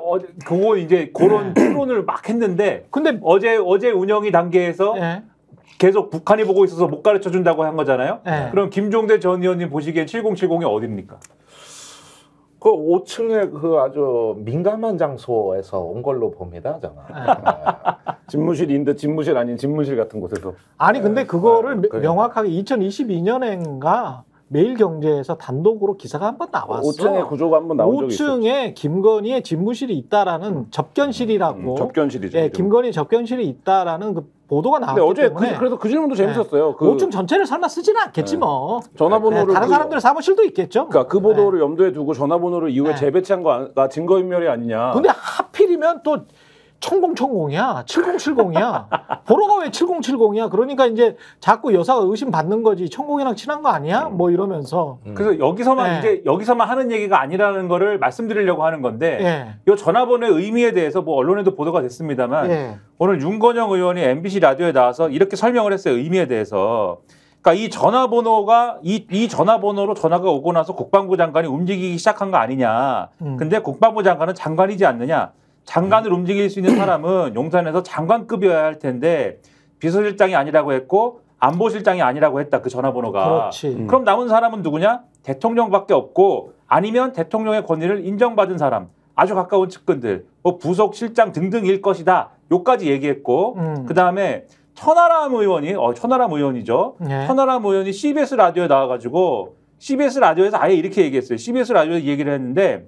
그거 이제 그런 토론을 막 했는데 근데 어제 운영이 단계에서 계속 북한이 보고 있어서 못 가르쳐 준다고 한 거잖아요. 그럼 김종대 전 의원님 보시기엔 7070이 어디입니까? 그 5층에 그 아주 민감한 장소에서 온 걸로 봅니다, 저는. 집무실인데 집무실 아닌 집무실 같은 곳에서. 아니 근데 그거를 명확하게 2022년인가 매일경제에서 단독으로 기사가 한 번 나왔어. 5층에 구조가 한 번 나온 적이 있어요. 5층에 김건희의 집무실이 있다라는 접견실이라고. 접견실이죠. 김건희 접견실이 있다라는 그 보도가 나왔기 근데 어제 때문에. 그래서 그 질문도 재밌었어요. 5층 전체를 설마 쓰지는 않겠지 뭐. 전화번호를 다른 사람들의 사무실도 있겠죠. 그러니까 그 보도를 염두에 두고 전화번호를 이후에 재배치한 거가 증거인멸이 아니냐. 근데 하필이면 또 천공이야. 7070이야. 번호가 왜 7070이야? 그러니까 이제 자꾸 여사가 의심받는 거지. 천공이랑 친한 거 아니야? 뭐 이러면서. 그래서 여기서만 하는 얘기가 아니라는 거를 말씀드리려고 하는 건데 이 전화번호의 의미에 대해서 뭐 언론에도 보도가 됐습니다만 오늘 윤건영 의원이 MBC 라디오에 나와서 이렇게 설명을 했어요. 의미에 대해서. 그러니까 이 전화번호가 이 전화번호로 전화가 오고 나서 국방부 장관이 움직이기 시작한 거 아니냐. 근데 국방부 장관은 장관이지 않느냐. 장관을 움직일 수 있는 사람은 용산에서 장관급이어야 할 텐데 비서실장이 아니라고 했고 안보실장이 아니라고 했다. 그 전화번호가. 그렇지. 그럼 남은 사람은 누구냐? 대통령밖에 없고 아니면 대통령의 권위를 인정받은 사람. 아주 가까운 측근들. 뭐 부속실장 등등일 것이다. 요까지 얘기했고 그다음에 천하람 의원이 천하람 의원이죠. 네. 천하람 의원이 CBS 라디오에 나와가지고 CBS 라디오에서 아예 이렇게 얘기했어요. CBS 라디오에서 얘기를 했는데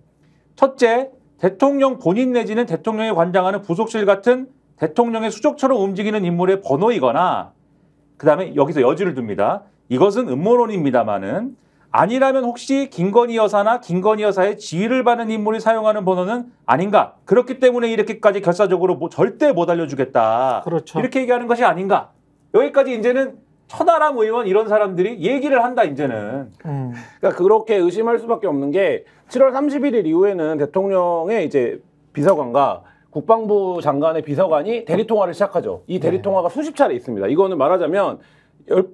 첫째, 대통령 본인 내지는 대통령이 관장하는 부속실 같은 대통령의 수족처럼 움직이는 인물의 번호이거나 그다음에 여기서 여지를 둡니다. 이것은 음모론입니다마는 아니라면 혹시 김건희 여사나 김건희 여사의 지위를 받는 인물이 사용하는 번호는 아닌가. 그렇기 때문에 이렇게까지 결사적으로 절대 못 알려주겠다. 그렇죠. 이렇게 얘기하는 것이 아닌가. 여기까지 이제는 천하람 의원 이런 사람들이 얘기를 한다 이제는. 그러니까 그렇게 의심할 수밖에 없는 게 7월 31일 이후에는 대통령의 이제 비서관과 국방부 장관의 비서관이 대리 통화를 시작하죠. 이 대리 통화가 수십 차례 있습니다. 이거는 말하자면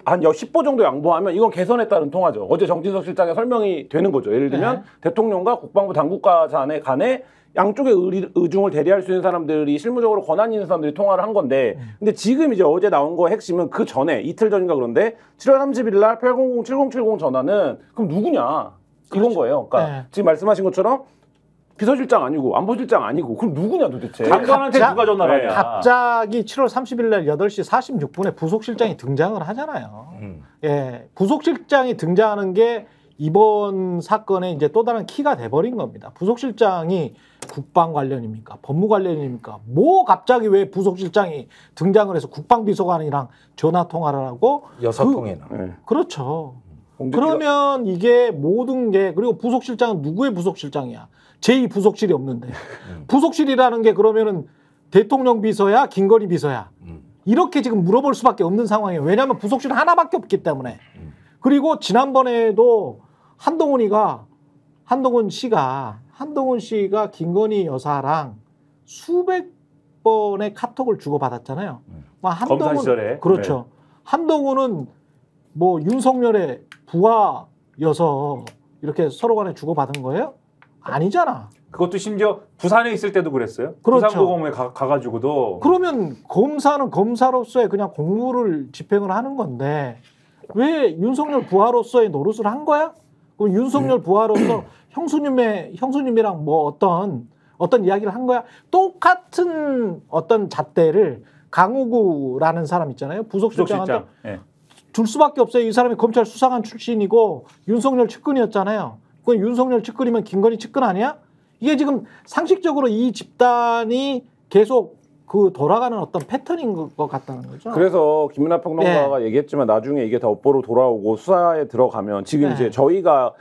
한 10보 정도 양보하면 이건 개선에 따른 통화죠. 어제 정진석 실장의 설명이 되는 거죠. 예를 들면 대통령과 국방부 당국과 간에 양쪽의 의중을 대리할 수 있는 사람들이 실무적으로 권한이 있는 사람들이 통화를 한 건데 근데 지금 이제 어제 나온 거 핵심은 그 전에 이틀 전인가 그런데 7월 30일 날 800-7070 전화는 그럼 누구냐 이건 거예요. 그러니까 지금 말씀하신 것처럼 비서실장 아니고 안보실장 아니고 그럼 누구냐 도대체. 장관한테 누가 전화를 하냐. 갑자기 7월 30일 날 8시 46분에 부속실장이 등장을 하잖아요. 예, 부속실장이 등장하는 게 이번 사건의 이제 또 다른 키가 돼버린 겁니다. 부속실장이 국방 관련입니까? 법무 관련입니까? 뭐 갑자기 왜 부속실장이 등장을 해서 국방비서관이랑 전화 통화를 하고 6통이나. 그렇죠. 그러면 이게 모든 게 그리고 부속실장은 누구의 부속실장이야? 제2부속실이 없는데 부속실이라는 게 그러면은 대통령 비서야 김건희 비서야 이렇게 지금 물어볼 수밖에 없는 상황이에요. 왜냐하면 부속실 하나밖에 없기 때문에. 그리고 지난번에도 한동훈 씨가 김건희 여사랑 수백 번의 카톡을 주고받았잖아요. 검사 시절에. 그렇죠. 한동훈은 뭐 윤석열의 부하여서 이렇게 서로 간에 주고받은 거예요? 아니잖아. 그것도 심지어 부산에 있을 때도 그랬어요. 그렇죠. 부산고검에 가가지고도. 그러면 검사는 검사로서의 그냥 공무를 집행을 하는 건데 왜 윤석열 부하로서의 노릇을 한 거야? 그럼 윤석열 부하로서 형수님이랑 뭐 어떤 이야기를 한 거야? 똑같은 어떤 잣대를 강우구라는 사람 있잖아요. 부속실장한테 줄 수밖에 없어요. 이 사람이 검찰 수사관 출신이고 윤석열 측근이었잖아요. 그건 윤석열 측근이면 김건희 측근 아니야? 이게 지금 상식적으로 이 집단이 계속 그 돌아가는 어떤 패턴인 것 같다는 거죠. 그래서 김민하 평론가가 얘기했지만 나중에 이게 다 업보로 돌아오고 수사에 들어가면 지금 이제 저희가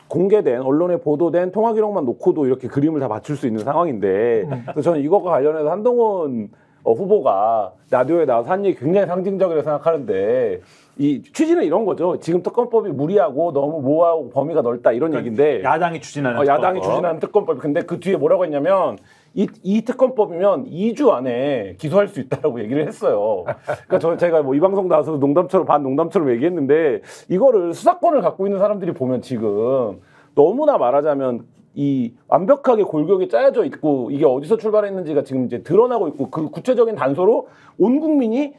공개된 언론에 보도된 통화 기록만 놓고도 이렇게 그림을 다 맞출 수 있는 상황인데 그래서 저는 이것과 관련해서 한동훈 후보가 라디오에 나와서 한 얘기 굉장히 상징적이라고 생각하는데 이 취지는 이런 거죠. 지금 특검법이 무리하고 너무 모호하고 범위가 넓다 이런 얘기인데 야당이 추진하는 야당이 추진하는 특검법. 근데 그 뒤에 뭐라고 했냐면 이 특검법이면 2주 안에 기소할 수 있다라고 얘기를 했어요. 그러니까 제가 뭐 이 방송 나와서 농담처럼 반농담처럼 얘기했는데 이거를 수사권을 갖고 있는 사람들이 보면 지금 너무나 말하자면 이 완벽하게 골격이 짜여져 있고 이게 어디서 출발했는지가 지금 이제 드러나고 있고 그 구체적인 단서로 온 국민이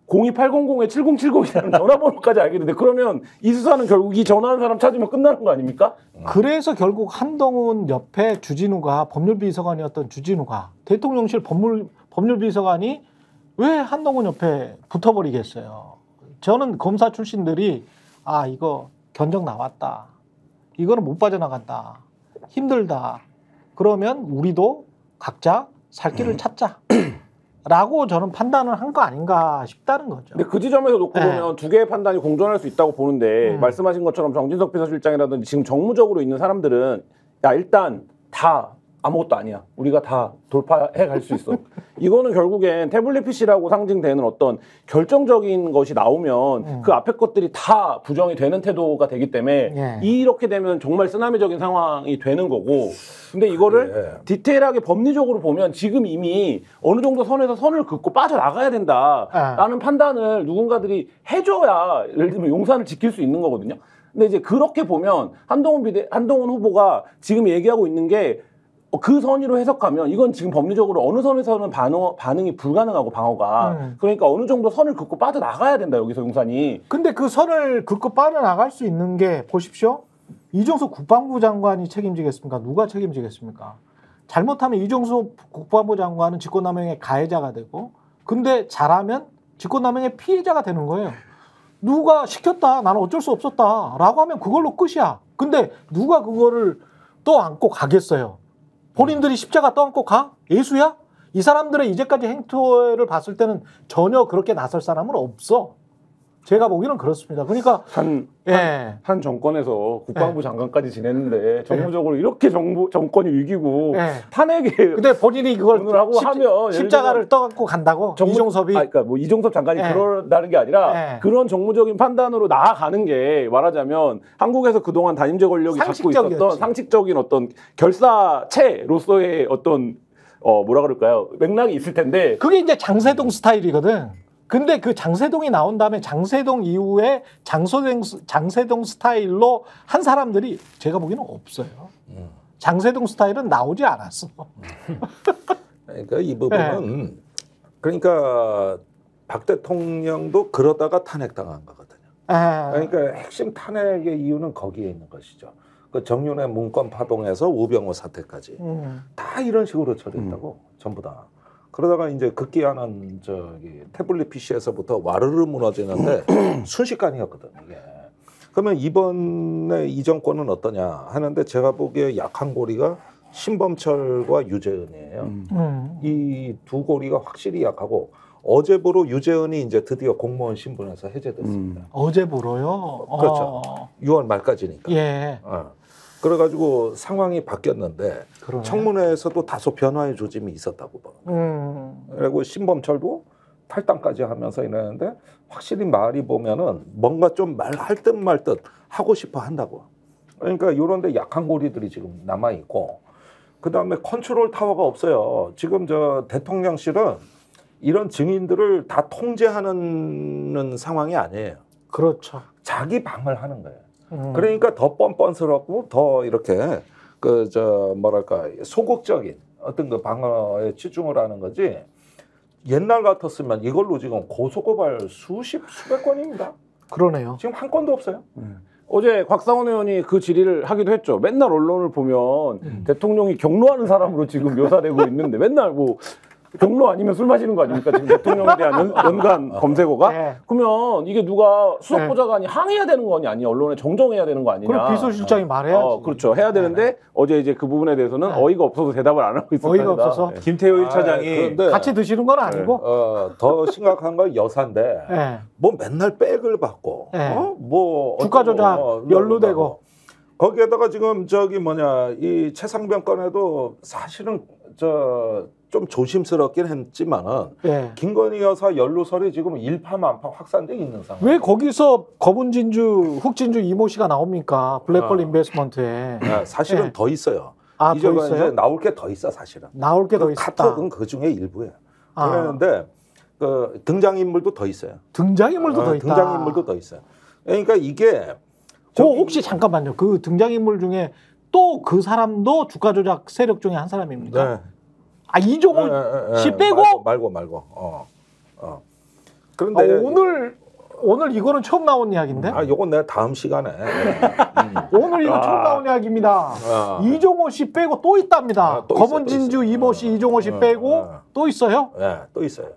02800-7070이라는 전화번호까지 알게 되는데 그러면 이 수사는 결국 이 전화하는 사람 찾으면 끝나는 거 아닙니까? 그래서 결국 한동훈 옆에 주진우가 법률비서관이었던 주진우가 대통령실 법률비서관이 왜 한동훈 옆에 붙어버리겠어요? 저는 검사 출신들이 이거 견적 나왔다. 이거는 못 빠져나간다. 힘들다. 그러면 우리도 각자 살 길을 찾자. 라고 저는 판단을 한 거 아닌가 싶다는 거죠. 근데 그 지점에서 놓고 보면 두 개의 판단이 공존할 수 있다고 보는데 말씀하신 것처럼 정진석 비서실장이라든지 지금 정무적으로 있는 사람들은 일단 다 아무것도 아니야. 우리가 다 돌파해 갈 수 있어. 이거는 결국엔 태블릿 PC라고 상징되는 어떤 결정적인 것이 나오면 그 앞에 것들이 다 부정이 되는 태도가 되기 때문에 이렇게 되면 정말 쓰나미적인 상황이 되는 거고 근데 이거를 디테일하게 법리적으로 보면 지금 이미 어느 정도 선에서 선을 긋고 빠져나가야 된다라는 판단을 누군가들이 해줘야 예를 들면 용산을 지킬 수 있는 거거든요. 근데 이제 그렇게 보면 한동훈 후보가 지금 얘기하고 있는 게 그 선의로 해석하면 이건 지금 법리적으로 어느 선에서는 반응이 불가능하고 방어가 그러니까 어느 정도 선을 긋고 빠져나가야 된다 여기서 용산이. 근데 그 선을 긋고 빠져나갈 수 있는 게 보십시오. 이종석 국방부 장관이 책임지겠습니까? 누가 책임지겠습니까? 잘못하면 이종석 국방부 장관은 직권남용의 가해자가 되고 근데 잘하면 직권남용의 피해자가 되는 거예요. 누가 시켰다 나는 어쩔 수 없었다 라고 하면 그걸로 끝이야. 근데 누가 그거를 떠안고 가겠어요? 본인들이 십자가 떠안고 가? 예수야? 이 사람들의 이제까지 행태를 봤을 때는 전혀 그렇게 나설 사람은 없어. 제가 보기에는 그렇습니다. 그러니까 한 정권에서 국방부 장관까지 지냈는데 정무적으로 이렇게 정권이 위기고 탄핵에 근데 본인이 그걸 하고 하면 십자가를 떠안고 간다고? 이종섭이? 그러니까 뭐 이종섭 장관이 그런다는 게 아니라 그런 정무적인 판단으로 나아가는 게 말하자면 한국에서 그동안 단임제 권력이 갖고 있었던 상식적인 어떤 결사체로서의 어떤 뭐라 그럴까요? 맥락이 있을 텐데 그게 이제 장세동 스타일이거든. 근데 그 장세동이 나온 다음에 장세동 이후에 장세동 스타일로 한 사람들이 제가 보기에는 없어요. 장세동 스타일은 나오지 않았어. 그러니까 이 부분은 그러니까 박 대통령도 그러다가 탄핵당한 거거든요. 그러니까 핵심 탄핵의 이유는 거기에 있는 것이죠. 그 정윤회 문건 파동에서 우병우 사태까지 다 이런 식으로 처리했다고 전부 다. 그러다가 이제 급기야는 태블릿 PC에서부터 와르르 무너지는데 순식간이었거든 이게. 그러면 이번에 이 정권은 어떠냐 하는데 제가 보기에 약한 고리가 신범철과 유재은이에요. 이 두 고리가 확실히 약하고 어제부로 유재은이 이제 드디어 공무원 신분에서 해제됐습니다. 어제부로요? 그렇죠. 6월 말까지니까. 예. 그래가지고 상황이 바뀌었는데 그러네. 청문회에서도 다소 변화의 조짐이 있었다고 봐. 그리고 신범철도 탈당까지 하면서 이러는데 확실히 말이 보면은 뭔가 좀 말할 듯 말 듯 하고 싶어 한다고. 그러니까 이런데 약한 고리들이 지금 남아 있고 그 다음에 컨트롤 타워가 없어요. 지금 저 대통령실은 이런 증인들을 다 통제하는 상황이 아니에요. 그렇죠. 자기 방을 하는 거예요. 그러니까 더 뻔뻔스럽고 더 이렇게 뭐랄까 소극적인 어떤 그 방어에 치중을 하는 거지. 옛날 같았으면 이걸로 지금 고소고발 수백 건입니다. 그러네요. 지금 한 건도 없어요. 어제 곽상원 의원이 그 질의를 하기도 했죠. 맨날 언론을 보면 대통령이 경로하는 사람으로 지금 묘사되고 있는데 맨날 뭐 경로 아니면 술 마시는 거 아닙니까? 지금 대통령에 대한 연관 검색어가? 네. 그러면 이게 누가 수석보좌관이 항의해야 되는 거 아니야? 언론에 정정해야 되는 거 아니냐? 그럼 비서실장이 말해야지. 그렇죠. 해야 되는데 어제 이제 그 부분에 대해서는 어이가 없어서 대답을 안 하고 있었다. 어이가 없어서? 김태호 1차장이 같이 드시는 건 아니고? 더 심각한 건 여사인데 뭐 맨날 백을 받고 뭐 주가 조작 연루되고 거기에다가 지금 이 최상병 건에도 사실은 좀 조심스럽긴 했지만은 김건희 여사 연루설이 지금 일파만파 확산돼 있는 상황. 왜 거기서 검은진주, 흑진주 이모 씨가 나옵니까? 블랙홀 인베스트먼트에. 사실은 더 있어요. 더 있어요? 이제 나올 게 더 있어 사실은. 나올 게 더 있다. 카톡은 그 중에 일부예요. 그런데 그 등장인물도 더 있어요. 등장인물도 더 있다. 등장인물도 더 있어요. 그러니까 이게 혹시 잠깐만요. 그 등장인물 중에 또 그 사람도 주가 조작 세력 중에 한 사람입니까? 이종호 씨 빼고? 말고. 그런데 오늘 이거는 처음 나온 이야기인데? 요건 내가 다음 시간에. 오늘 이거 처음 나온 이야기입니다. 이종호 씨 빼고 또 있답니다. 검은 진주 이모 씨 이종호 씨 빼고 또 있어요? 네, 또 있어요.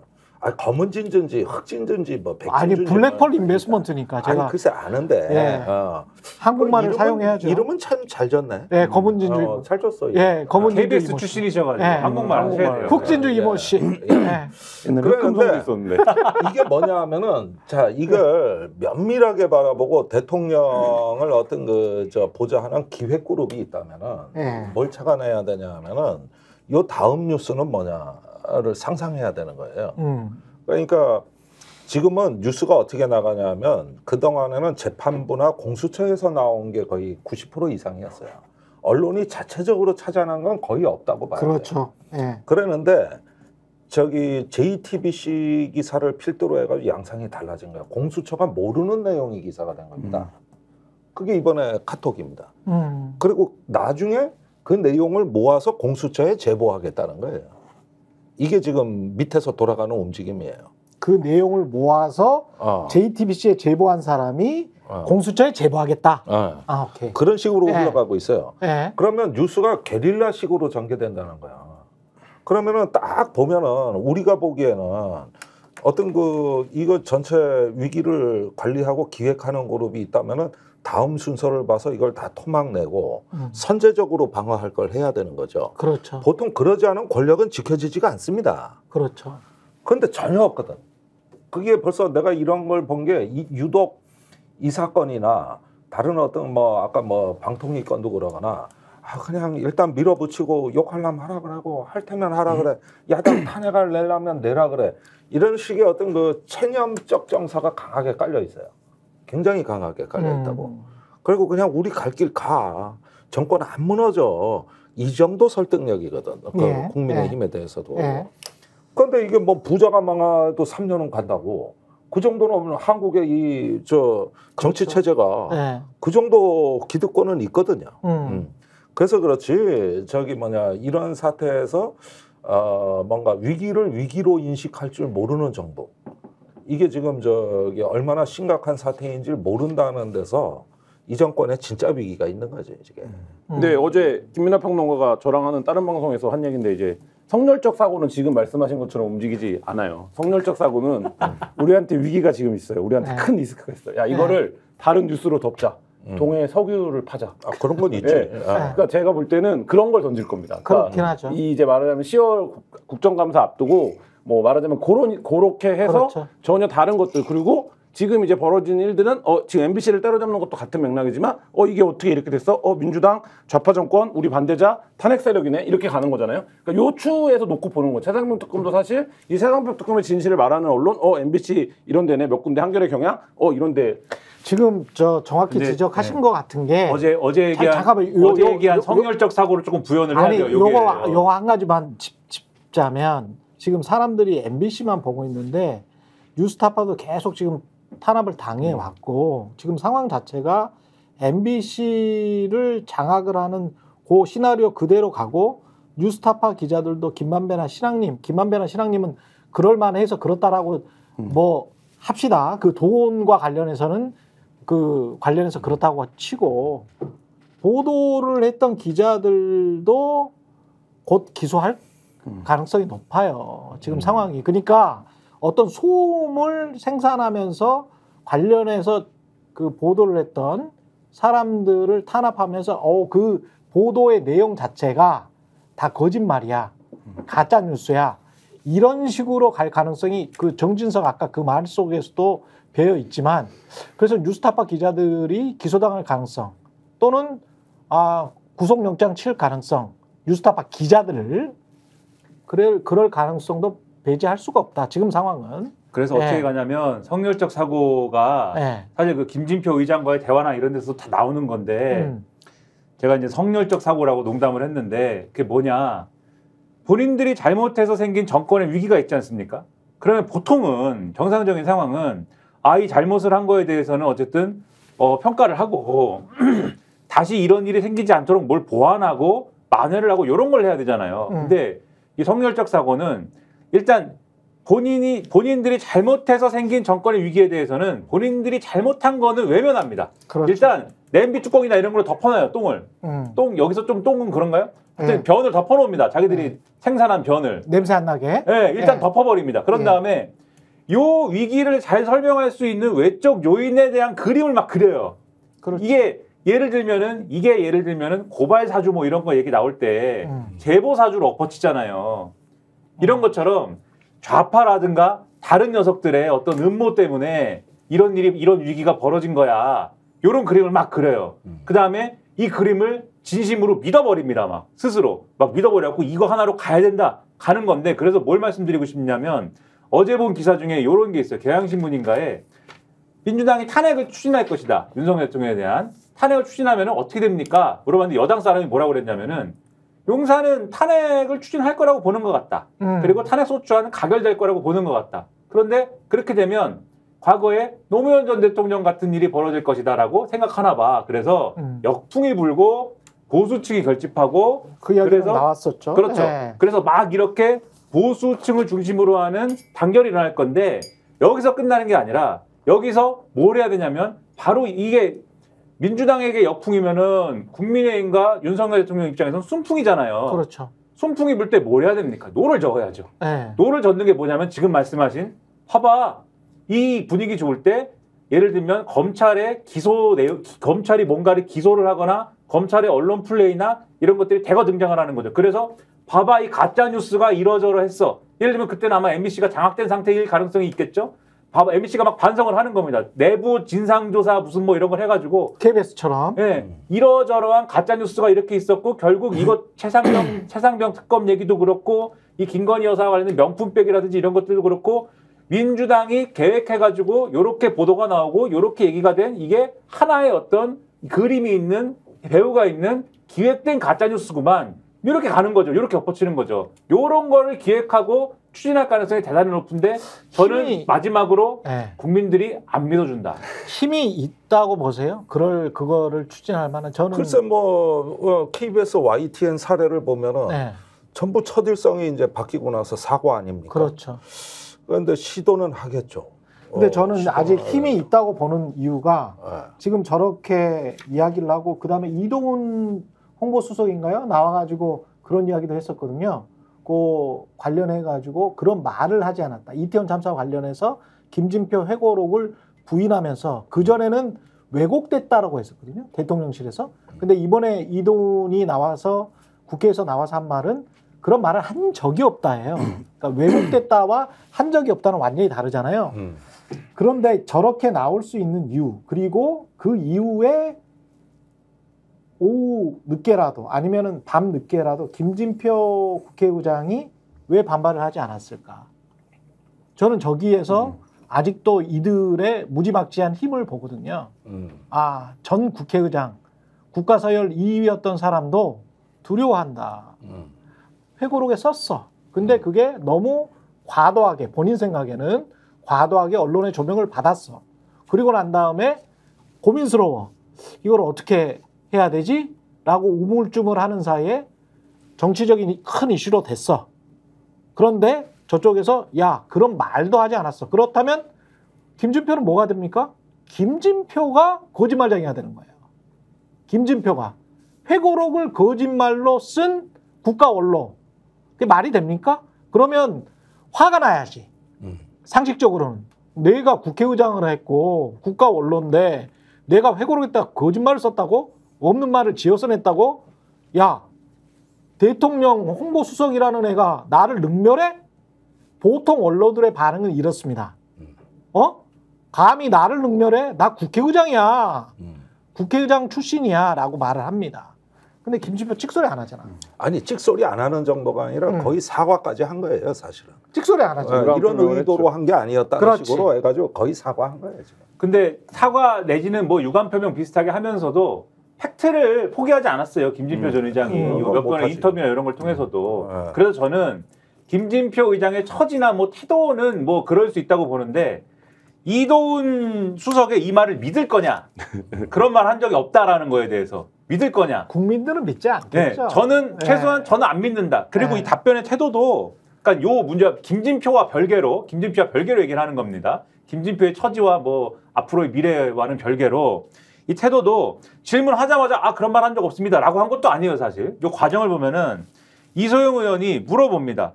검은 진주인지 흑진주인지 뭐 백진주인지 아니 블랙홀 인베스트먼트니까 제가 글쎄 아는데 한국말을 사용해야죠. 이름은 참 잘 졌네. 네, 검은 진주 잘 졌어. 검은 진주 KBS 이모 씨. 출신이셔가지고 한국말 하셔야 돼요. 흑진주 이모 씨. 그런데 있었는데 이게 뭐냐 하면은 자 이걸 면밀하게 바라보고 대통령을 어떤 보좌하는 기획그룹이 있다면은 뭘 착안해야 되냐 하면은 요 다음 뉴스는 뭐냐를 상상해야 되는 거예요. 그러니까 지금은 뉴스가 어떻게 나가냐면 그동안에는 재판부나 공수처에서 나온 게 거의 90% 이상이었어요. 언론이 자체적으로 찾아낸 건 거의 없다고 봐요. 그렇죠. 그랬는데 JTBC 기사를 필두로 해가지고 양상이 달라진 거예요. 공수처가 모르는 내용이 기사가 된 겁니다. 그게 이번에 카톡입니다. 그리고 나중에 그 내용을 모아서 공수처에 제보하겠다는 거예요. 이게 지금 밑에서 돌아가는 움직임이에요. 그 내용을 모아서 JTBC에 제보한 사람이 공수처에 제보하겠다. 아, 오케이. 그런 식으로 흘러가고 있어요. 네. 그러면 뉴스가 게릴라식으로 전개된다는 거야. 그러면은 딱 보면은 우리가 보기에는 어떤 이거 전체 위기를 관리하고 기획하는 그룹이 있다면은 다음 순서를 봐서 이걸 다 토막내고 선제적으로 방어할 걸 해야 되는 거죠. 그렇죠. 보통 그러지 않은 권력은 지켜지지가 않습니다. 그렇죠. 그런데 전혀 없거든. 그게 벌써 내가 이런 걸 본 게 유독 이 사건이나 다른 어떤 뭐 아까 뭐 방통위 건도 그러거나 그냥 일단 밀어붙이고 욕하려면 하라 그러고 할 테면 하라 그래. 야당 탄핵을 내려면 내라 그래. 이런 식의 어떤 그 체념적 정서가 강하게 깔려 있어요. 굉장히 강하게 깔려 있다고. 그리고 그냥 우리 갈 길 가. 정권 안 무너져. 이 정도 설득력이거든. 그 국민의힘에 대해서도. 그런데 이게 뭐 부자가 망해도 3년은 간다고. 그 정도는 한국의 이 정치 체제가 그 정도 기득권은 있거든요. 그래서 그렇지 이런 사태에서 뭔가 위기를 위기로 인식할 줄 모르는 정도. 이게 지금 얼마나 심각한 사태인지를 모른다는 데서 이 정권에 진짜 위기가 있는 거죠, 이게. 근데 어제 김민하 평론가가 저랑 하는 다른 방송에서 한 얘기인데 이제 성렬적 사고는 지금 말씀하신 것처럼 움직이지 않아요. 성렬적 사고는 우리한테 위기가 지금 있어요. 우리한테 큰 리스크가 있어요. 야, 이거를 다른 뉴스로 덮자. 동해 석유를 파자. 그런 건 있지. 그러니까 제가 볼 때는 그런 걸 던질 겁니다. 그러니까 그렇긴 하죠. 이제 말하자면 10월 국정감사 앞두고 뭐 말하자면 그렇게 해서 그렇죠. 전혀 다른 것들 그리고 지금 이제 벌어진 일들은 지금 MBC를 때려잡는 것도 같은 맥락이지만 이게 어떻게 이렇게 됐어? 민주당 좌파 정권 우리 반대자 탄핵 세력이네 이렇게 가는 거잖아요. 그러니까 요 추에서 놓고 보는 거죠. 최상병 특검도 사실 이 최상병 특검의 진실을 말하는 언론 MBC 이런 데네 몇 군데 한겨레 경향 이런데 지금 정확히 지적하신 것 같은 게 어제 얘기한 성렬적 사고를 조금 부연을 해야 돼요. 요거 한 가지만 짚자면 지금 사람들이 MBC만 보고 있는데 뉴스타파도 계속 지금 탄압을 당해 왔고 지금 상황 자체가 MBC를 장악을 하는 그 시나리오 그대로 가고 뉴스타파 기자들도 김만배나 신앙님은 그럴만해서 그렇다라고 뭐 합시다. 그 돈과 관련해서는 관련해서 그렇다고 치고 보도를 했던 기자들도 곧 기소할 가능성이 높아요. 지금 상황이. 그러니까 어떤 소음을 생산하면서 관련해서 그 보도를 했던 사람들을 탄압하면서 그 보도의 내용 자체가 다 거짓말이야. 가짜 뉴스야. 이런 식으로 갈 가능성이 그 정진석 아까 그 말 속에서도 배어 있지만 그래서 뉴스타파 기자들이 기소당할 가능성 또는 구속영장 칠 가능성 뉴스타파 기자들을 그럴 가능성도 배제할 수가 없다. 지금 상황은. 그래서 어떻게 가냐면 성렬적 사고가 사실 그 김진표 의장과의 대화나 이런 데서 다 나오는 건데 제가 이제 성렬적 사고라고 농담을 했는데 그게 뭐냐. 본인들이 잘못해서 생긴 정권의 위기가 있지 않습니까? 그러면 보통은 정상적인 상황은 이 잘못을 한 거에 대해서는 어쨌든 평가를 하고 다시 이런 일이 생기지 않도록 뭘 보완하고 만회를 하고 이런 걸 해야 되잖아요. 근데 이 성렬적 사고는 일단 본인들이 잘못해서 생긴 정권의 위기에 대해서는 본인들이 잘못한 거는 외면합니다. 그렇죠. 일단 냄비 뚜껑이나 이런 걸로 덮어놔요. 똥을. 여기서 좀 똥은 그런가요? 변을 덮어놓습니다. 자기들이 생산한 변을. 냄새 안 나게. 네, 일단 덮어버립니다. 그런 다음에 요 위기를 잘 설명할 수 있는 외적 요인에 대한 그림을 막 그려요. 그렇죠. 이게 예를 들면은 고발 사주 뭐 이런 거 얘기 나올 때 제보 사주로 엎어치잖아요. 이런 것처럼 좌파라든가 다른 녀석들의 어떤 음모 때문에 이런 위기가 벌어진 거야. 이런 그림을 막 그려요. 그 다음에 이 그림을 진심으로 믿어버립니다. 막 스스로 막 믿어버려갖고 이거 하나로 가야 된다. 가는 건데 그래서 뭘 말씀드리고 싶냐면 어제 본 기사 중에 이런 게 있어요. 경향신문인가에 민주당이 탄핵을 추진할 것이다. 윤석열 대통령에 대한 탄핵을 추진하면 어떻게 됩니까? 물어봤는데 여당 사람이 뭐라고 그랬냐면은 용산은 탄핵을 추진할 거라고 보는 것 같다. 그리고 탄핵 소추안은 가결될 거라고 보는 것 같다. 그런데 그렇게 되면 과거에 노무현 전 대통령 같은 일이 벌어질 것이다라고 생각하나 봐. 그래서 역풍이 불고 보수층이 결집하고 그 이야기가 나왔었죠. 그렇죠. 네. 그래서 막 이렇게 보수층을 중심으로 하는 단결이 일어날 건데 여기서 끝나는 게 아니라 여기서 뭘 해야 되냐면 바로 이게 민주당에게 역풍이면은 국민의힘과 윤석열 대통령 입장에서는 순풍이잖아요. 그렇죠. 순풍이 불 때 뭘 해야 됩니까? 노를 저어야죠. 네. 노를 젓는 게 뭐냐면 지금 말씀하신 봐봐 이 분위기 좋을 때 예를 들면 검찰의 검찰이 뭔가를 기소를 하거나 검찰의 언론 플레이나 이런 것들이 대거 등장을 하는 거죠. 그래서 봐봐 이 가짜 뉴스가 이러저러 했어. 예를 들면 그때는 아마 MBC가 장악된 상태일 가능성이 있겠죠. 봐봐 MBC가 막 반성을 하는 겁니다. 내부 진상조사 무슨 뭐 이런 걸 해가지고 KBS처럼. 네, 이러저러한 가짜 뉴스가 이렇게 있었고 결국 이거 최상병 특검 얘기도 그렇고 이 김건희 여사와 관련된 명품백이라든지 이런 것들도 그렇고 민주당이 계획해가지고 요렇게 보도가 나오고 요렇게 얘기가 된 이게 하나의 어떤 그림이 있는 배우가 있는 기획된 가짜 뉴스구만. 이렇게 가는 거죠. 이렇게 엎어치는 거죠. 요런 거를 기획하고 추진할 가능성이 대단히 높은데 저는 마지막으로 네. 국민들이 안 믿어준다. 힘이 있다고 보세요? 그거를 추진할 만한 저는 글쎄 뭐 KBS YTN 사례를 보면은 네. 전부 첫일성이 이제 바뀌고 나서 사과 아닙니까? 그렇죠. 그런데 시도는 하겠죠. 근데 저는 아직 힘이 있다고 보는 이유가 네. 지금 저렇게 이야기를 하고 그다음에 이동훈 홍보수석인가요? 나와가지고 그런 이야기도 했었거든요. 그 관련해가지고 그런 말을 하지 않았다. 이태원 참사와 관련해서 김진표 회고록을 부인하면서 그전에는 왜곡됐다라고 했었거든요. 대통령실에서. 근데 이번에 이동훈이 나와서 국회에서 나와서 한 말은 그런 말을 한 적이 없다예요. 그러니까 왜곡됐다와 한 적이 없다는 완전히 다르잖아요. 그런데 저렇게 나올 수 있는 이유 그리고 그 이후에 오후 늦게라도 아니면은 밤 늦게라도 김진표 국회의장이 왜 반발을 하지 않았을까? 저는 저기에서 아직도 이들의 무지막지한 힘을 보거든요. 아, 전 국회의장, 국가서열 2위였던 사람도 두려워한다. 회고록에 썼어. 근데 그게 너무 과도하게 본인 생각에는 과도하게 언론의 조명을 받았어. 그리고 난 다음에 고민스러워. 이걸 어떻게 해야 되지? 라고 우물쭈물하는 사이에 정치적인 큰 이슈로 됐어. 그런데 저쪽에서 야 그런 말도 하지 않았어. 그렇다면 김진표는 뭐가 됩니까? 김진표가 거짓말쟁이가 되는 거예요. 김진표가 회고록을 거짓말로 쓴 국가 언론. 그게 말이 됩니까? 그러면 화가 나야지. 상식적으로는 내가 국회의장을 했고 국가 언론인데 내가 회고록에다 거짓말을 썼다고? 없는 말을 지어서 냈다고? 야, 대통령 홍보수석이라는 애가 나를 능멸해? 보통 언론들의 반응은 이렇습니다. 감히 나를 능멸해? 나 국회의장이야. 국회의장 출신이야. 라고 말을 합니다. 근데 김진표 찍소리 안 하잖아. 아니 찍소리 안 하는 정도가 아니라 거의 사과까지 한 거예요, 사실은. 찍소리 안 하죠. 이런 의도로 한 게 아니었다는 그렇지. 식으로 해가지고 거의 사과한 거예요, 지금. 근데 사과 내지는 뭐 유감 표명 비슷하게 하면서도 팩트를 포기하지 않았어요. 김진표 전 의장이 몇 번의 인터뷰나 이런 걸 통해서도. 그래서 저는 김진표 의장의 처지나 뭐 태도는 뭐 그럴 수 있다고 보는데 이동훈 수석의 이 말을 믿을 거냐? 그런 말 한 적이 없다라는 거에 대해서 믿을 거냐? 국민들은 믿지 않겠죠. 네, 저는 최소한 저는 안 믿는다. 그리고 네. 이 답변의 태도도 그러니까 요 문제 김진표와 별개로 얘기를 하는 겁니다. 김진표의 처지와 뭐 앞으로의 미래와는 별개로 이 태도도 질문하자마자 아 그런 말 한 적 없습니다라고 한 것도 아니에요. 사실 요 과정을 보면은 이소영 의원이 물어봅니다.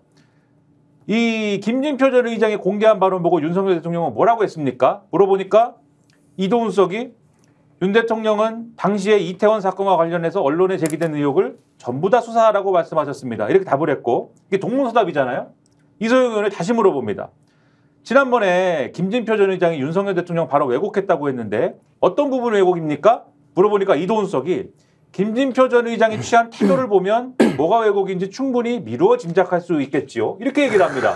이 김진표 전 의장의 공개한 발언 보고 윤석열 대통령은 뭐라고 했습니까? 물어보니까 이동훈 수석이 윤 대통령은 당시에 이태원 사건과 관련해서 언론에 제기된 의혹을 전부 다 수사하라고 말씀하셨습니다. 이렇게 답을 했고 이게 동문서답이잖아요. 이소영 의원을 다시 물어봅니다. 지난번에 김진표 전 의장이 윤석열 대통령 발언 왜곡했다고 했는데 어떤 부분 왜곡입니까? 물어보니까 이동훈 수석이 김진표 전 의장이 취한 태도를 보면 뭐가 왜곡인지 충분히 미루어 짐작할 수 있겠지요. 이렇게 얘기를 합니다.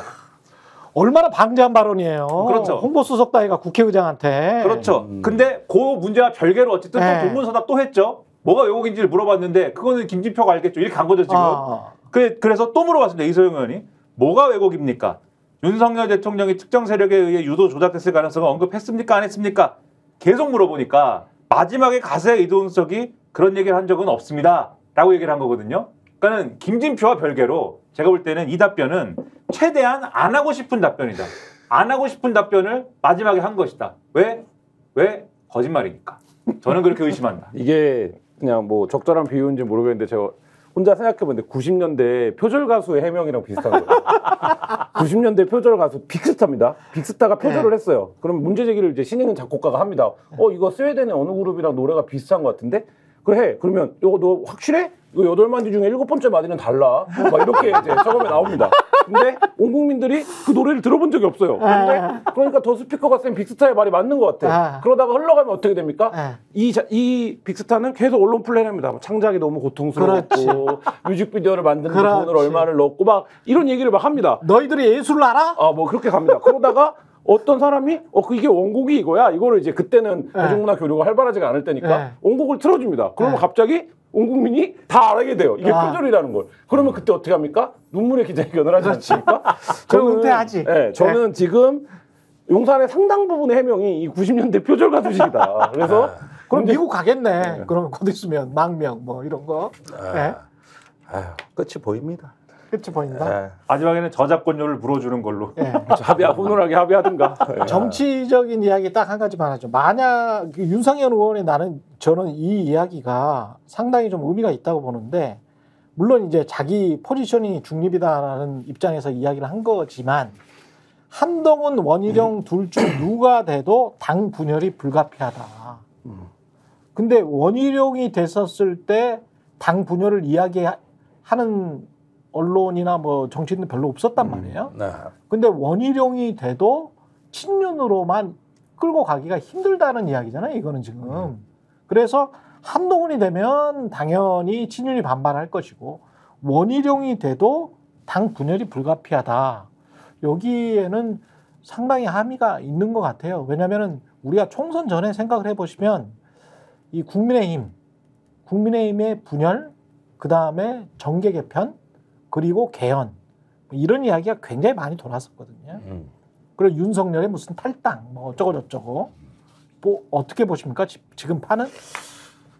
얼마나 방대한 발언이에요. 그렇죠. 홍보수석 따위가 국회의장한테. 그렇죠. 근데 그 문제와 별개로 어쨌든 네. 또 동문서답 또 했죠. 뭐가 왜곡인지를 물어봤는데 그거는 김진표가 알겠죠. 이렇게 간 거죠 지금. 그래서 또 물어봤습니다. 이소영 의원이. 뭐가 왜곡입니까? 윤석열 대통령이 특정 세력에 의해 유도 조작됐을 가능성을 언급했습니까? 안 했습니까? 계속 물어보니까 마지막에 가세의 이동훈 수석이 그런 얘기를 한 적은 없습니다. 라고 얘기를 한 거거든요. 그러니까는 김진표와 별개로 제가 볼 때는 이 답변은 최대한 안 하고 싶은 답변이다. 안 하고 싶은 답변을 마지막에 한 것이다. 왜? 거짓말이니까. 저는 그렇게 의심한다. 이게 그냥 뭐 적절한 비유인지 모르겠는데 제가 혼자 생각해봤는데 90년대 표절 가수의 해명이랑 비슷한 거예요. 90년대 표절 가수 빅스타입니다. 빅스타가 표절을 했어요. 그럼 문제 제기를 이제 신인 작곡가가 합니다. 이거 스웨덴의 어느 그룹이랑 노래가 비슷한 것 같은데? 그래. 그러면 이거 너 확실해? 이거 8마디 중에 7번째 마디는 달라. 막 이렇게 이제 처음에 나옵니다. 근데 온 국민들이 그 노래를 들어본 적이 없어요. 근데 그러니까 더 스피커가 센 빅스타의 말이 맞는 것 같아. 그러다가 흘러가면 어떻게 됩니까? 이 빅스타는 계속 언론 플레이합니다. 창작이 너무 고통스럽고 뮤직비디오를 만드는 돈을 얼마를 넣고 막 이런 얘기를 막 합니다. 너희들이 예술을 알아? 뭐 그렇게 갑니다. 그러다가 어떤 사람이 이게 원곡이 이거야. 이거를 이제 그때는 대중문화 교류가 활발하지가 않을 때니까 원곡을 틀어줍니다. 그러면 갑자기 온 국민이 다 알게 돼요. 이게 표절이라는 걸. 그러면 그때 어떻게 합니까? 눈물의 기자회견을 하지 않습니까? 저는 은퇴하지. 저는 지금 용산의 상당 부분의 해명이 이 90년대 표절 가수식이다. 그래서 그럼 미국 가겠네. 그러면 곧 있으면 망명 뭐 이런 거. 끝이 보입니다. 끝이 보인다. 마지막에는 저작권료를 물어주는 걸로. 훈훈하게 합의하든가. 정치적인 이야기 딱 한 가지만 하죠. 만약 윤상현 의원의 저는 이 이야기가 상당히 좀 의미가 있다고 보는데, 물론 이제 자기 포지션이 중립이다라는 입장에서 이야기를 한 거지만, 한동훈, 원희룡 둘 중 누가 돼도 당 분열이 불가피하다. 근데 원희룡이 됐었을 때 당 분열을 이야기하는 언론이나 뭐 정치인은 별로 없었단 말이에요. 근데 원희룡이 돼도 친윤으로만 끌고 가기가 힘들다는 이야기잖아요. 이거는 지금. 그래서 한동훈이 되면 당연히 친윤이 반발할 것이고, 원희룡이 돼도 당 분열이 불가피하다. 여기에는 상당히 함의가 있는 것 같아요. 왜냐하면 우리가 총선 전에 생각을 해보시면 이 국민의힘의 분열, 그 다음에 정계 개편, 그리고 개헌, 이런 이야기가 굉장히 많이 돌았었거든요. 그리고 윤석열의 무슨 탈당, 뭐 어쩌고저쩌고. 뭐 어떻게 보십니까? 지금 판은?